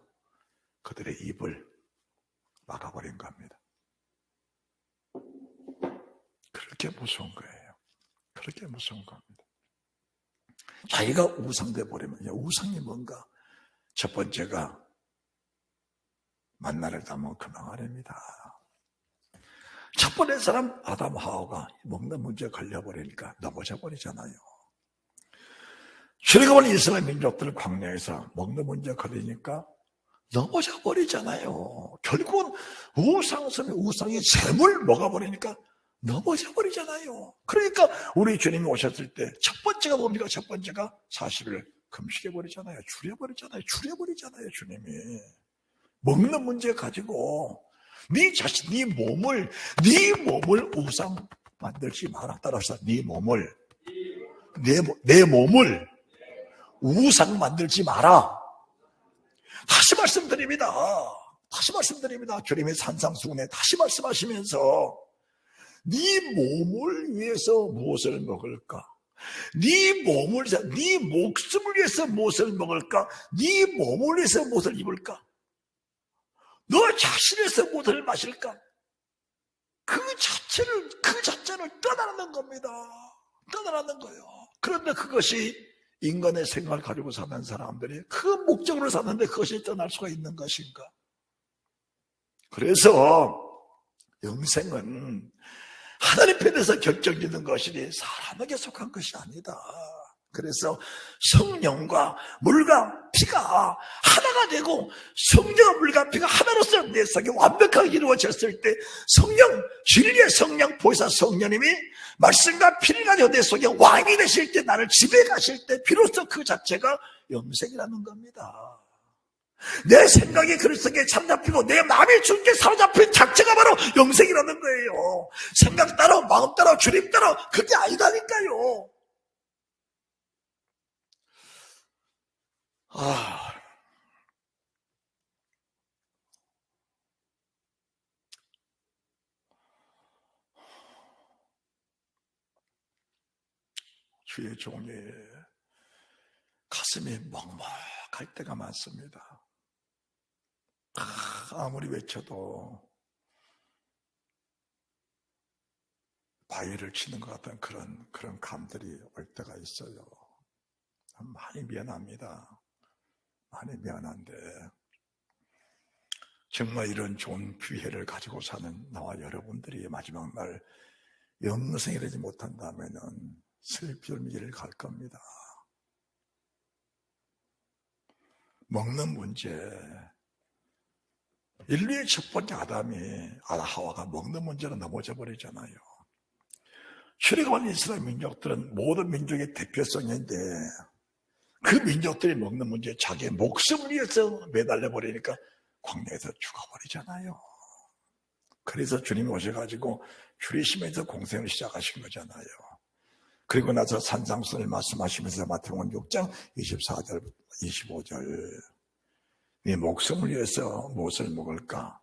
그들의 입을 막아버린 겁니다. 그렇게 무서운 거예요. 그렇게 무서운 겁니다. 자기가 우상돼 버리면, 우상이 뭔가? 첫 번째가 만나를 담은 그 망아리입니다. 첫 번째 사람 아담 하와가 먹는 문제에 걸려버리니까 넘어져 버리잖아요. 출애굽한 이스라엘 민족들 광야에서 먹는 문제에 걸리니까 넘어져 버리잖아요. 결국은 우상이 샘을 먹어버리니까 넘어져 버리잖아요. 그러니까 우리 주님이 오셨을 때 첫 번째가 뭡니까? 첫 번째가 사실을 금식해버리잖아요. 줄여버리잖아요. 주님이 먹는 문제 가지고 네 자신, 네 몸을 우상 만들지 마라. 따라서 내 몸을 우상 만들지 마라. 다시 말씀드립니다. 주님의 산상수훈에 다시 말씀하시면서 네 몸을 위해서 무엇을 먹을까? 네 목숨을 위해서 무엇을 먹을까? 네 몸을 위해서 무엇을 입을까? 너 자신에서 무엇을 마실까? 그 자체를 떠나는 겁니다. 떠나는 거예요. 그런데 그것이 인간의 생각을 가지고 사는 사람들이 그 목적으로 사는데 그것이 떠날 수가 있는 것인가? 그래서 영생은 하나님 편에서 결정짓는 것이니 사람에게 속한 것이 아니다. 그래서 성령과 물과 피가 하나가 되고, 성령과 물과 피가 하나로서 내 속에 완벽하게 이루어졌을 때 성령, 진리의 성령, 보혜사 성령님이 말씀과 피를 가지고 내 속에 왕이 되실 때, 나를 지배해 가실 때 비로소 그 자체가 영생이라는 겁니다. 내 생각이 그리스도께 참잡히고 내 마음이 주님께 사로잡힌 자체가 바로 영생이라는 거예요. 생각 따라, 마음 따라, 주님 따라, 그게 아니다니까요. 주의 종이 가슴이 먹먹할 때가 많습니다. 아무리 외쳐도 바위를 치는 것 같은 그런 감들이 올 때가 있어요. 많이 미안합니다. 많이 미안한데 정말 이런 좋은 기회를 가지고 사는 나와 여러분들이 마지막 날 영생이 되지 못한다면 슬픈 길을 갈 겁니다. 먹는 문제, 인류의 첫 번째 하와가 먹는 문제로 넘어져 버리잖아요. 출애굽한 이스라엘 민족들은 모든 민족의 대표성인데 그 민족들이 먹는 문제, 자기의 목숨을 위해서 매달려 버리니까 광야에서 죽어버리잖아요. 그래서 주님이 오셔가지고 줄이시면서 공생을 시작하신 거잖아요. 그리고 나서 산상수훈을 말씀하시면서 마태복음 6장 24절부터 25절, 네 목숨을 위해서 무엇을 먹을까?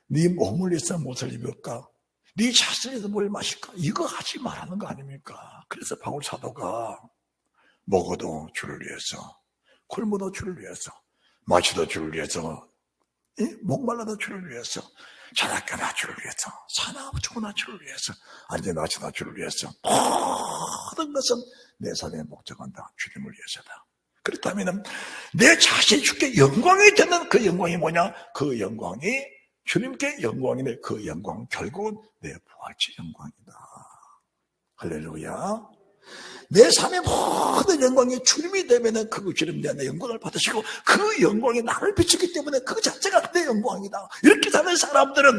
네 몸을 위해서 무엇을 입을까? 네 자신을 위해서 뭘 마실까? 이거 하지 말라는 거 아닙니까? 그래서 바울 사도가 먹어도 주를 위해서, 굶어도 주를 위해서, 마셔도 주를 위해서, 목말라도 주를 위해서, 자라까나 주를 위해서, 사나 죽으나 주를 위해서, 앉아나 지나 주를 위해서, 모든 것은 내 삶의 목적은 다 주님을 위해서다. 그렇다면 내 자신이 주께 영광이 되는 그 영광이 뭐냐? 그 영광이 주님께 영광이네. 그 영광 결국은 내 부활체 영광이다. 할렐루야. 내 삶의 모든 영광이 주님이 되면 그 주님 내 영광을 받으시고 그 영광이 나를 비추기 때문에 그 자체가 내 영광이다. 이렇게 사는 사람들은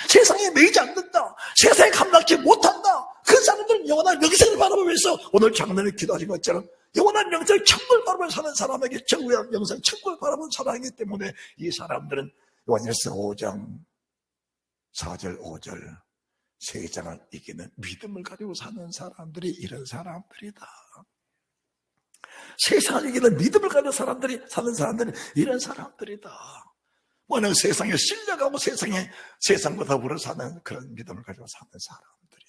세상에 매이지 않는다. 세상에 감당치 못한다. 그 사람들은 영원한 영생을 바라보면서 오늘 장로님 기도하신 것처럼 영원한 영생 천국을 바라보면서 사는 사람에게 영원한 영생 천국을 바라보는 사람이기 때문에 이 사람들은 요한일서 5장 4절 5절 세상을 이기는 믿음을 가지고 사는 사람들이 이런 사람들이다. 세상을 이기는 믿음을 가지고 사는 사람들이 이런 사람들이다. 워낙 세상에 실려가고 세상과 더불어 사는 그런 믿음을 가지고 사는 사람들이,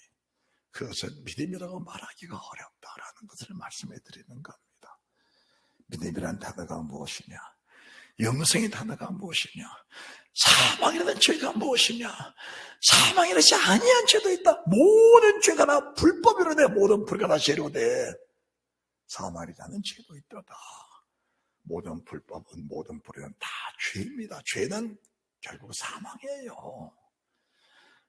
그것은 믿음이라고 말하기가 어렵다라는 것을 말씀해 드리는 겁니다. 믿음이란 단어가 무엇이냐? 영생의 단어가 무엇이냐? 사망이라는 죄가 무엇이냐? 사망이라지 아니한 죄도 있다. 모든 죄가 다 불법이로 돼. 모든 불가 다 죄로 돼. 사망이라는 죄도 있다. 모든 불법은, 모든 불의는 다 죄입니다. 죄는 결국 사망이에요.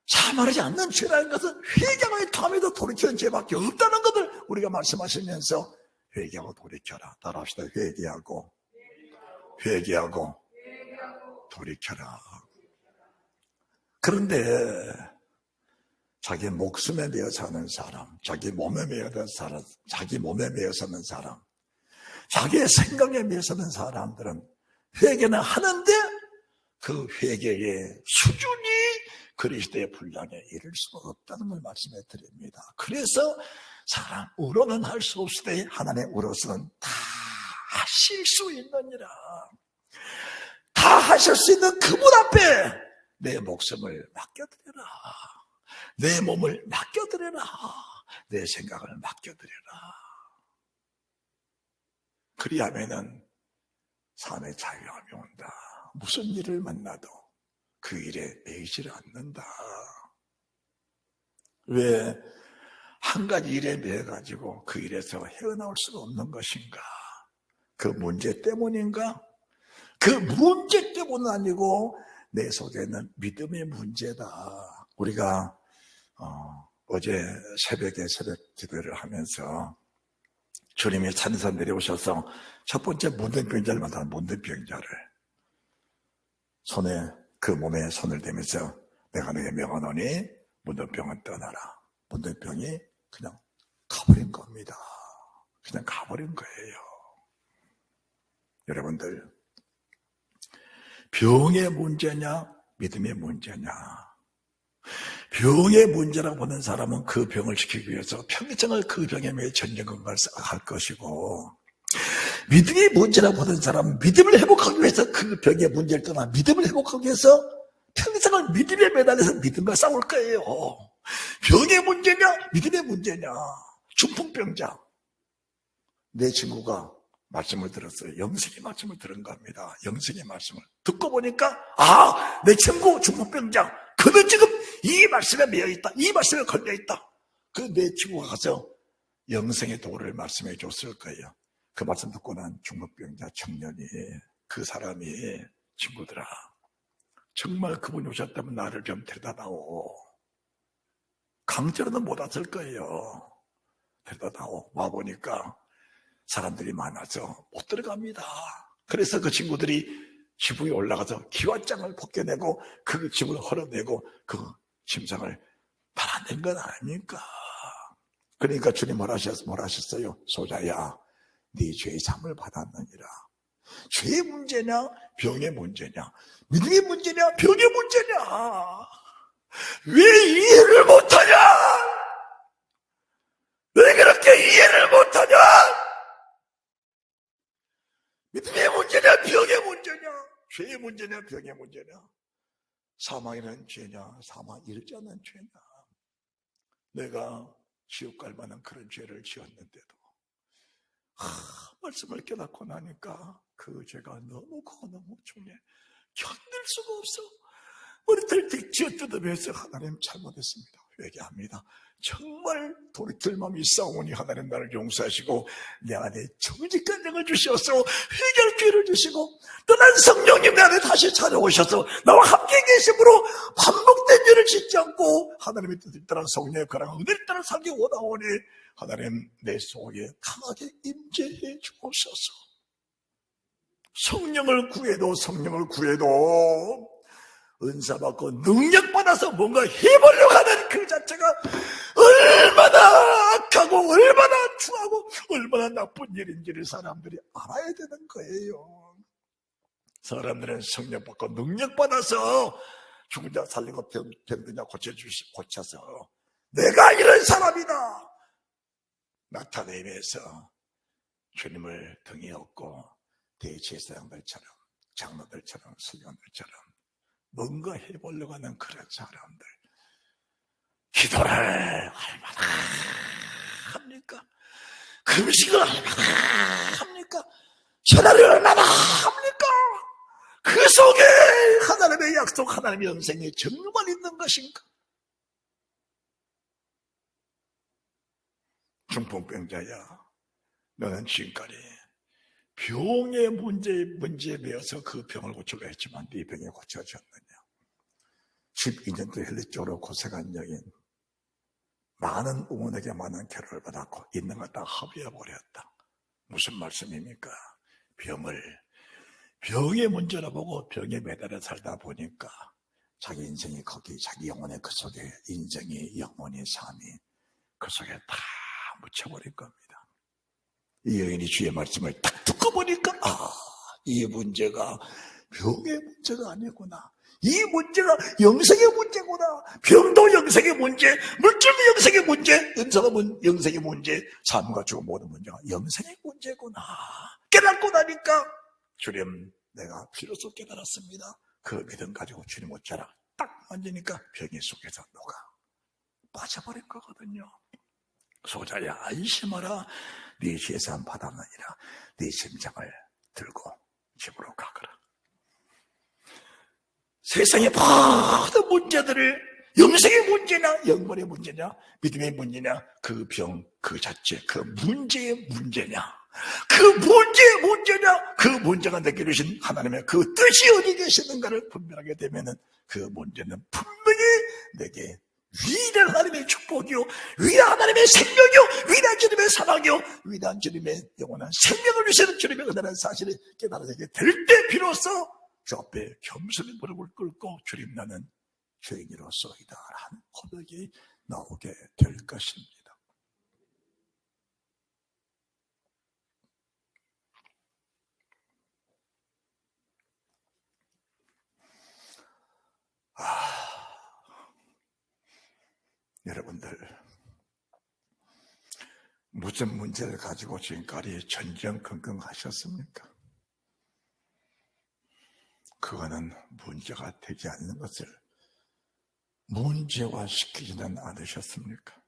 사망하지 않는 죄라는 것은 회개하고 통함에도 돌이키는 죄밖에 없다는 것을 우리가 말씀하시면서 회개하고 돌이켜라. 따라합시다. 회개하고 돌이켜라. 그런데 자기 목숨에 매여 사는 사람, 자기 몸에 매여 사는 사람, 자기의 생각에 매여 사는 사람들은 회개는 하는데 그 회개의 수준이 그리스도의 분량에 이를 수가 없다는 걸 말씀해 드립니다. 그래서 사람으로는 할 수 없을 때 하나님으로서는 다 하실 수 있느니라. 다 하실 수 있는 그분 앞에 내 목숨을 맡겨드려라. 내 몸을 맡겨드려라. 내 생각을 맡겨드려라. 그리하면은 삶의 자유함이 온다. 무슨 일을 만나도 그 일에 매이지를 않는다. 왜 한 가지 일에 매여가지고 그 일에서 헤어나올 수가 없는 것인가? 그 문제 때문인가? 그 문제 때문은 아니고 내 속에는 믿음의 문제다. 우리가 어제 새벽에 새벽 기도를 하면서 주님이 산에서 내려오셔서 첫 번째 문둥병자를 만나는 문둥병자를 그 몸에 손을 대면서 내가 너에게 명하노니 문둥병은 떠나라. 문둥병이 그냥 가버린 겁니다. 그냥 가버린 거예요. 여러분들, 병의 문제냐 믿음의 문제냐? 병의 문제라고 보는 사람은 그 병을 지키기 위해서 평생을 그 병에 매여 전쟁건강을 할 것이고, 믿음의 문제라고 보는 사람은 믿음을 회복하기 위해서 그 병의 문제를 떠나 믿음을 회복하기 위해서 평생을 믿음에 매달려서 믿음과 싸울 거예요. 병의 문제냐 믿음의 문제냐? 중풍병자, 내 친구가 말씀을 들었어요. 영생의 말씀을 들은 겁니다. 영생의 말씀을 듣고 보니까 내 친구 중풍병자, 그는 지금 이 말씀에 매여있다. 이 말씀에 걸려있다. 그 내 친구가 가서 영생의 도를 말씀해 줬을 거예요. 그 말씀 듣고 난 중풍병자 청년이, 그 사람이, 친구들아, 정말 그분이 오셨다면 나를 좀 데려다다오. 강제로는 못 왔을 거예요. 데려다다오. 와보니까 사람들이 많아서 못 들어갑니다. 그래서 그 친구들이 지붕에 올라가서 기와장을 벗겨내고 그 지붕을 헐어내고 그 침상을 달아낸 건 아닙니까? 그러니까 주님 뭐라 하셨어요? 소자야, 네 죄의 삶을 받았느니라. 죄의 문제냐, 병의 문제냐, 믿음의 문제냐, 병의 문제냐? 왜 이해를 못하냐? 왜 그렇게 이해를 못하냐? 믿음의 문제냐, 병의 문제냐, 죄의 문제냐, 병의 문제냐, 사망이라는 죄냐, 사망 이르지 않는 죄냐. 내가 지옥 갈 만한 그런 죄를 지었는데도 말씀을 깨닫고 나니까 그 죄가 너무 크고 너무 중해 견딜 수가 없어. 머리털 쥐어뜯으면서 하나님 잘못했습니다, 회개합니다. 정말 돌이킬 마음이 있사오니 하나님 나를 용서하시고 내 안에 정직한 영을 주셔서 회개할 기회를 주시고 떠난 성령님 내 안에 다시 찾아오셔서 나와 함께 계심으로 반복된 죄를 짓지 않고 하나님의 뜻을 따라 성령의 권한 은혜를 따라 살기 원하오니 하나님 내 속에 강하게 임재해 주옵소서. 성령을 구해도 은사받고 능력받아서 뭔가 해보려고 하는 그 자체가 얼마나 악하고 얼마나 추하고 얼마나 나쁜 일인지를 사람들이 알아야 되는 거예요. 사람들은 성령받고 능력받아서 죽은 자 살리고 병든 자 고쳐서 내가 이런 사람이다 나타내면서 주님을 등에 업고 대제사장들처럼 장로들처럼 수녀들처럼 뭔가 해보려고 하는 그런 사람들, 기도를 얼마나 합니까? 금식을 얼마나 합니까? 전화를 얼마나 합니까? 그 속에 하나님의 약속, 하나님의 영생이 정말 있는 것인가? 중풍병자야, 너는 지금까지 병의 문제에 매여서 그 병을 고치려 했지만 네 병이 고쳐졌느냐? 12년도 혈리적으로 고생한 여인, 많은 의원에게 많은 괴로움을 받았고 있는 것 다 합의해버렸다. 무슨 말씀입니까? 병의 문제라 보고 병에 매달려 살다 보니까 자기 인생이 거기, 자기 영혼의 그 속에 인생이, 영혼의 삶이 그 속에 다 묻혀버린 겁니다. 이 여인이 주의 말씀을 딱 듣고 보니까 이 문제가 병의 문제가 아니구나. 이 문제가 영생의 문제구나. 병도 영생의 문제, 물질도 영생의 문제, 은사가 영생의 문제, 삶과 죽음 모든 문제가 영생의 문제구나. 깨닫고 나니까 주님, 내가 비로소 깨달았습니다. 그 믿음 가지고 주님 옷자락 딱 만지니까 병의 속에서 녹아 빠져버린 거거든요. 소자야, 안심하라. 네 죄사함 받았느니라. 네 심장을 들고 집으로 가거라. 세상의 모든 문제들을 영생의 문제냐, 영벌의 문제냐, 믿음의 문제냐, 그 병, 그 자체, 그 문제의 문제냐, 그 문제의 문제냐, 그 문제가 내게 주신 하나님의 그 뜻이 어디 계시는가를 분별하게 되면은 그 문제는 분명히 내게 위대한 하나님의 축복이요, 위대한 하나님의 생명이요, 위대한 주님의 사랑이요, 위대한 주님의 영원한 생명을 주시는 주님의 은혜라는 사실을 깨달아지게 될 때 비로소 주 앞에 겸손히 무릎을 꿇고 주님, 나는 죄인이로서이다 라는 고백이 나오게 될 것입니다. 여러분들, 무슨 문제를 가지고 지금까지 전전긍긍하셨습니까? 그거는 문제가 되지 않는 것을 문제화시키지는 않으셨습니까?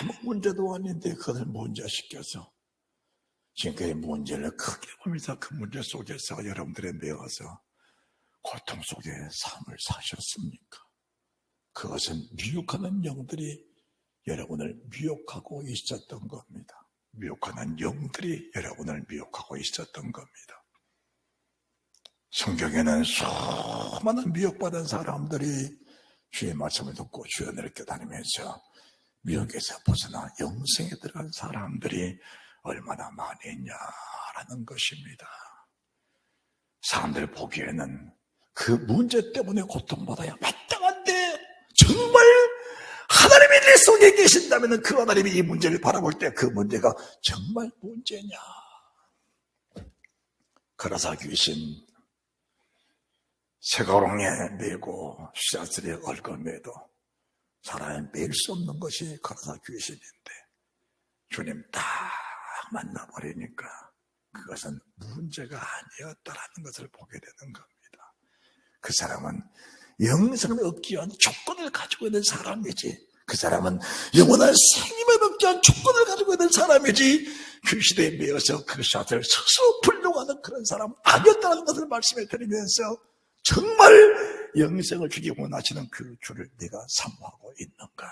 아무 문제도 아닌데 그것을 문제시켜서 지금까지 문제를 크게 보면서 그 문제 속에서 여러분들의 매어서 고통 속에 삶을 사셨습니까? 그것은 미혹하는 영들이 여러분을 미혹하고 있었던 겁니다. 미혹하는 영들이 여러분을 미혹하고 있었던 겁니다. 성경에는 수많은 미혹받은 사람들이 주의 말씀을 듣고 주의 은혜를 깨달으면서 미혹에서 벗어나 영생에 들어간 사람들이 얼마나 많이 있냐라는 것입니다. 사람들 보기에는 그 문제 때문에 고통받아야 마땅한데 정말 하나님이 내 속에 계신다면 그 하나님이 이 문제를 바라볼 때 그 문제가 정말 문제냐. 그러사 귀신 쇠가랑에 매고 씨앗들에 얽어매도 사람이 맬 수 없는 것이 그러사 귀신인데 주님 딱 만나버리니까 그것은 문제가 아니었다라는 것을 보게 되는 겁니다. 그 사람은 영생을 얻기 위한 조건을 가지고 있는 사람이지, 그 사람은 영원한 생명을 얻기 위한 조건을 가지고 있는 사람이지 귀신에 매여서 그 샷을 스스로 풀려고 하는 그런 사람은 아니었다는 것을 말씀해 드리면서 정말 영생을 주기 원하시는 그 주를 내가 사모하고 있는가?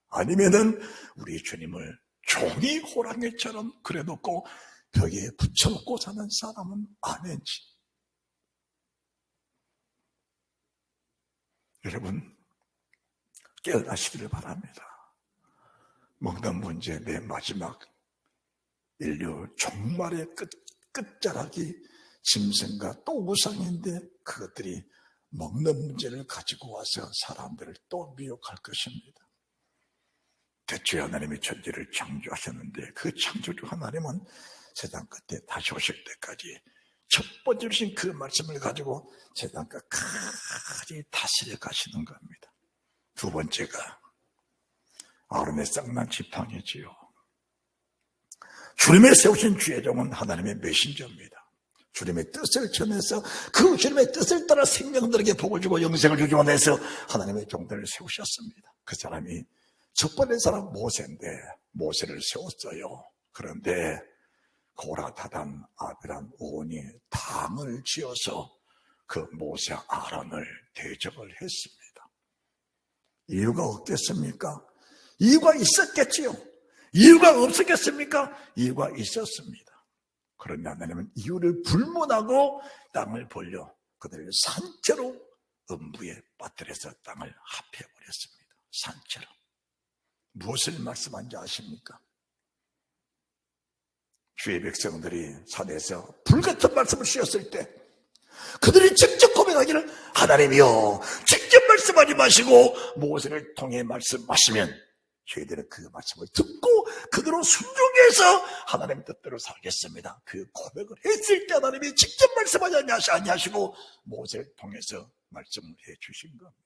아니면은 우리 주님을 종이 호랑이처럼 그려놓고 벽에 붙여놓고 사는 사람은 아닌지. 여러분 깨어나시기를 바랍니다. 먹는 문제 내 마지막 인류 종말의 끝자락이 짐승과 또 우상인데 그것들이 먹는 문제를 가지고 와서 사람들을 또 미혹할 것입니다. 대초에 하나님이 천지를 창조하셨는데 그 창조주 하나님은 세상 끝에 다시 오실 때까지 첫 번째 주신 그 말씀을 가지고 세상 끝까지 다스려 가시는 겁니다. 두 번째가 아론의 쌍난 지팡이지요. 주님의 세우신 주의 종은 하나님의 메신저입니다. 주님의 뜻을 전해서 그 주님의 뜻을 따라 생명들에게 복을 주고 영생을 주기 원해서 하나님의 종들을 세우셨습니다. 그 사람이 첫 번째 사람 모세인데 모세를 세웠어요. 그런데 고라, 다단, 아비람, 오온이 당을 지어서 그 모세 아론을 대적을 했습니다. 이유가 없겠습니까? 이유가 있었겠지요. 이유가 없었겠습니까? 이유가 있었습니다. 그런데 하나님은 이유를 불문하고 땅을 벌려 그들을 산채로 음부에 빠뜨려서 땅을 합해버렸습니다. 산채로. 무엇을 말씀한지 아십니까? 주의 백성들이 산에서 불같은 말씀을 씌웠을 때 그들이 직접 고백하기를 하나님이여 직접 말씀하지 마시고 모세를 통해 말씀하시면 저희들은 그 말씀을 듣고 그대로 순종해서 하나님 뜻대로 살겠습니다. 그 고백을 했을 때 하나님이 직접 말씀하지 아니하시고 모세를 통해서 말씀을 해 주신 겁니다.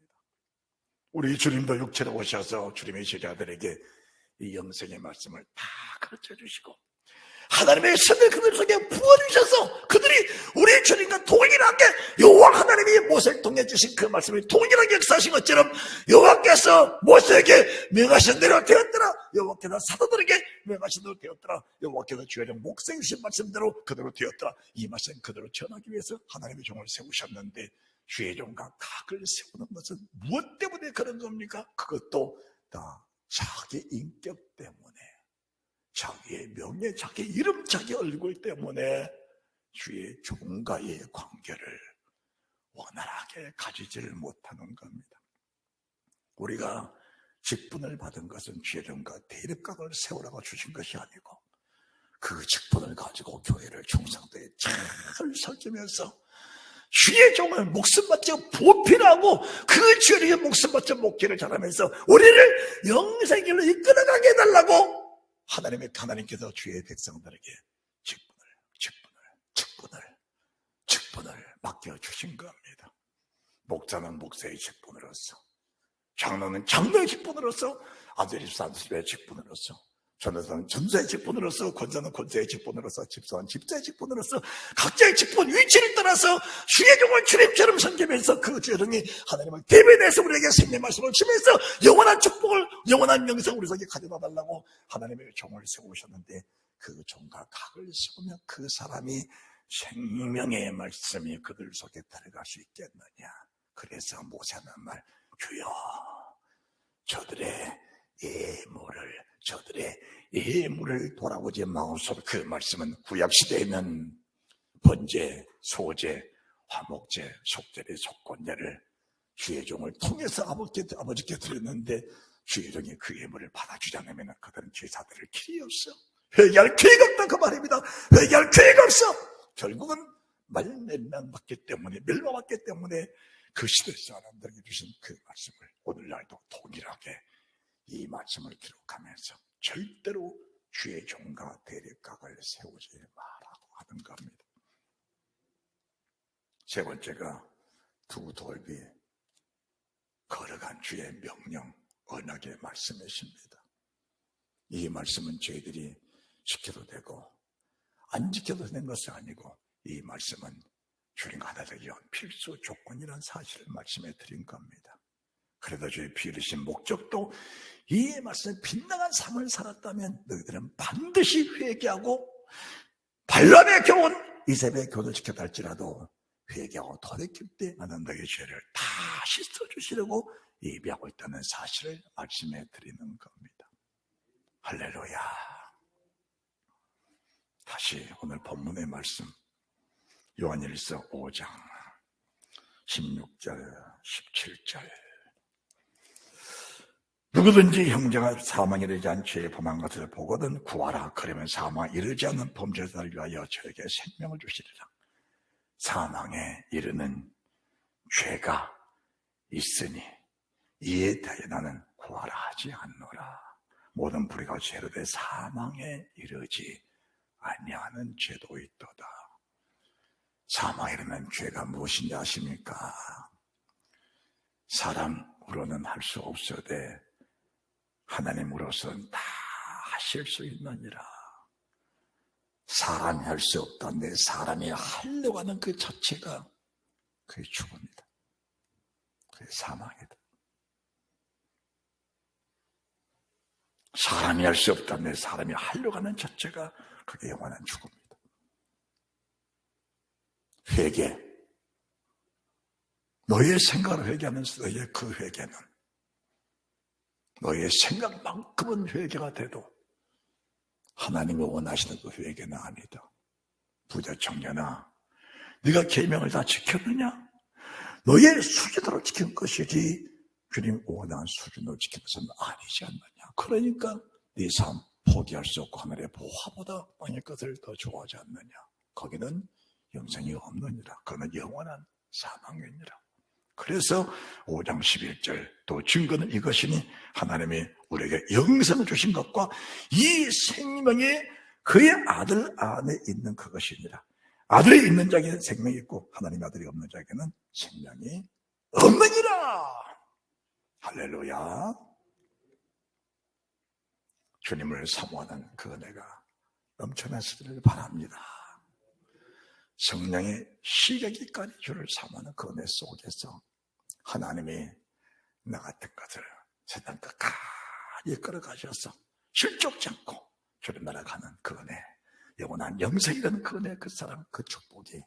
우리 주님도 육체로 오셔서 주님의 제자들에게 이 영생의 말씀을 다 가르쳐 주시고 하나님의 신을 그들 속에 부어주셔서 그들이 우리 주님과 동일하게 여호와 하나님이 모세를 통해 주신 그 말씀을 동일하게 역사하신 것처럼 여호와께서 모세에게 명하신 대로 되었더라. 여호와께서 사도들에게 명하신 대로 되었더라. 여호와께서 주의 목생 주신 말씀대로 그대로 되었더라. 이 말씀 그대로 전하기 위해서 하나님의 종을 세우셨는데 주의 종과 각을 세우는 것은 무엇 때문에 그런 겁니까? 그것도 다 자기 인격 때문에, 자기의 명예, 자기 이름, 자기 얼굴 때문에 주의 종과의 관계를 원활하게 가지지를 못하는 겁니다. 우리가 직분을 받은 것은 주의 종과 대립각을 세우라고 주신 것이 아니고 그 직분을 가지고 교회를 충성도에 잘 설치면서 주의 종을 목숨 바쳐 보필하고 그 주의 목숨 바쳐 목회를 잘하면서 우리를 영생길로 이끌어가게 해달라고 하나님께서 주의 백성들에게 직분을 맡겨주신 겁니다. 목자는 목사의 직분으로서, 장로는 장로의 직분으로서, 아들이 산수의 직분으로서, 전도사는 전도사의 직분으로서, 권사는 권사의 직분으로서, 집사는 집사의 직분으로서 각자의 직분 위치를 따라서 주의 종을 주님처럼 섬기면서 그 주의 종이 하나님을 대변해서 우리에게 생명의 말씀을 주면서 영원한 축복을, 영원한 명성을 우리 속에 가져다 달라고 하나님의 종을 세우셨는데 그 종과 각을 세우면 그 사람이 생명의 말씀이 그들 속에 들어갈 수 있겠느냐. 그래서 모세는 말, 주여 저들의 예물을 돌아보지 마옵소서. 그 말씀은 구약시대에는 번제, 소제, 화목제, 속제리, 속건제를 주의 종을 통해서 아버지께 드렸는데 주의 종이 그 예물을 받아주지 않으면 그들은 제사들을 길이 없어. 회개할 기회가 없다 그 말입니다. 회개할 기회가 없어. 결국은 멸망받기 때문에 그 시대에서 하나님들에게 주신 그 말씀을 오늘날도 동일하게 이 말씀을 기록하면서 절대로 주의 종과 대립각을 세우지 마라고 하는 겁니다. 세 번째가 두 돌비 걸어간 주의 명령 언약의 말씀이십니다. 이 말씀은 저희들이 지켜도 되고 안 지켜도 되는 것이 아니고 이 말씀은 주님 하나님의 필수 조건이라는 사실을 말씀해 드린 겁니다. 그래도 주의 비르신 목적도 이 말씀에 빗나간 삶을 살았다면 너희들은 반드시 회개하고 발람의 교훈, 이세벨의 교훈을 지켰다 할지라도 회개하고 돌이킬 때 나는 너희 죄를 다 씻어주시려고 예비하고 있다는 사실을 말씀해 드리는 겁니다. 할렐루야. 다시 오늘 본문의 말씀 요한일서 5장 16절 17절 누구든지 형제가 사망에 이르지 않은 죄에 범한 것을 보거든 구하라. 그러면 사망에 이르지 않는 범죄자를 위하여 저에게 생명을 주시리라. 사망에 이르는 죄가 있으니 이에 대해 나는 구하라 하지 않노라. 모든 불의가 죄로 돼 사망에 이르지 아니하는 죄도 있도다. 사망에 이르는 죄가 무엇인지 아십니까? 사람으로는 할 수 없어도 하나님으로서는 다 하실 수 있느니라. 사람이 할 수 없다는데 사람이 하려고 하는 그 자체가 그게 죽음이다. 그게 사망이다. 사람이 할 수 없다는데 사람이 하려고 하는 자체가 그게 영원한 죽음이다. 회개. 너의 생각을 회개하면서 너의 그 회개는 너의 생각만큼은 회개가 돼도 하나님이 원하시는 그 회개는 아니다. 부자 청년아, 네가 계명을 다 지켰느냐? 너의 수준으로 지킨 것이지 주님 원하는 수준으로 지킨 것은 아니지 않느냐. 그러니까 네 삶 포기할 수 없고 하늘의 보화보다 땅의 것을 더 좋아하지 않느냐. 거기는 영생이 없느니라. 그는 영원한 사망이니라. 그래서 5장 11절 또 증거는 이것이니 하나님이 우리에게 영생을 주신 것과 이 생명이 그의 아들 안에 있는 그것이니라. 아들이 있는 자에게는 생명이 있고 하나님의 아들이 없는 자에게는 생명이 없느니라. 할렐루야. 주님을 사모하는 그 은혜가 넘쳐났으기를 바랍니다. 성령의 시계기까지 주를 사모하는 그 은혜 속에서 하나님이 나 같은 것을 세상 끝까지 이끌어 가셔서 실족지 않고 주님 나라 가는 그 은혜, 영원한 영생이라는 그 은혜, 그 사랑, 그 축복이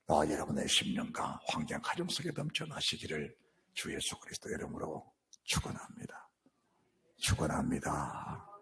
나와 여러분의 심령과 환경, 가정 속에 넘쳐나시기를 주 예수 그리스도 이름으로 축원합니다. 축원합니다.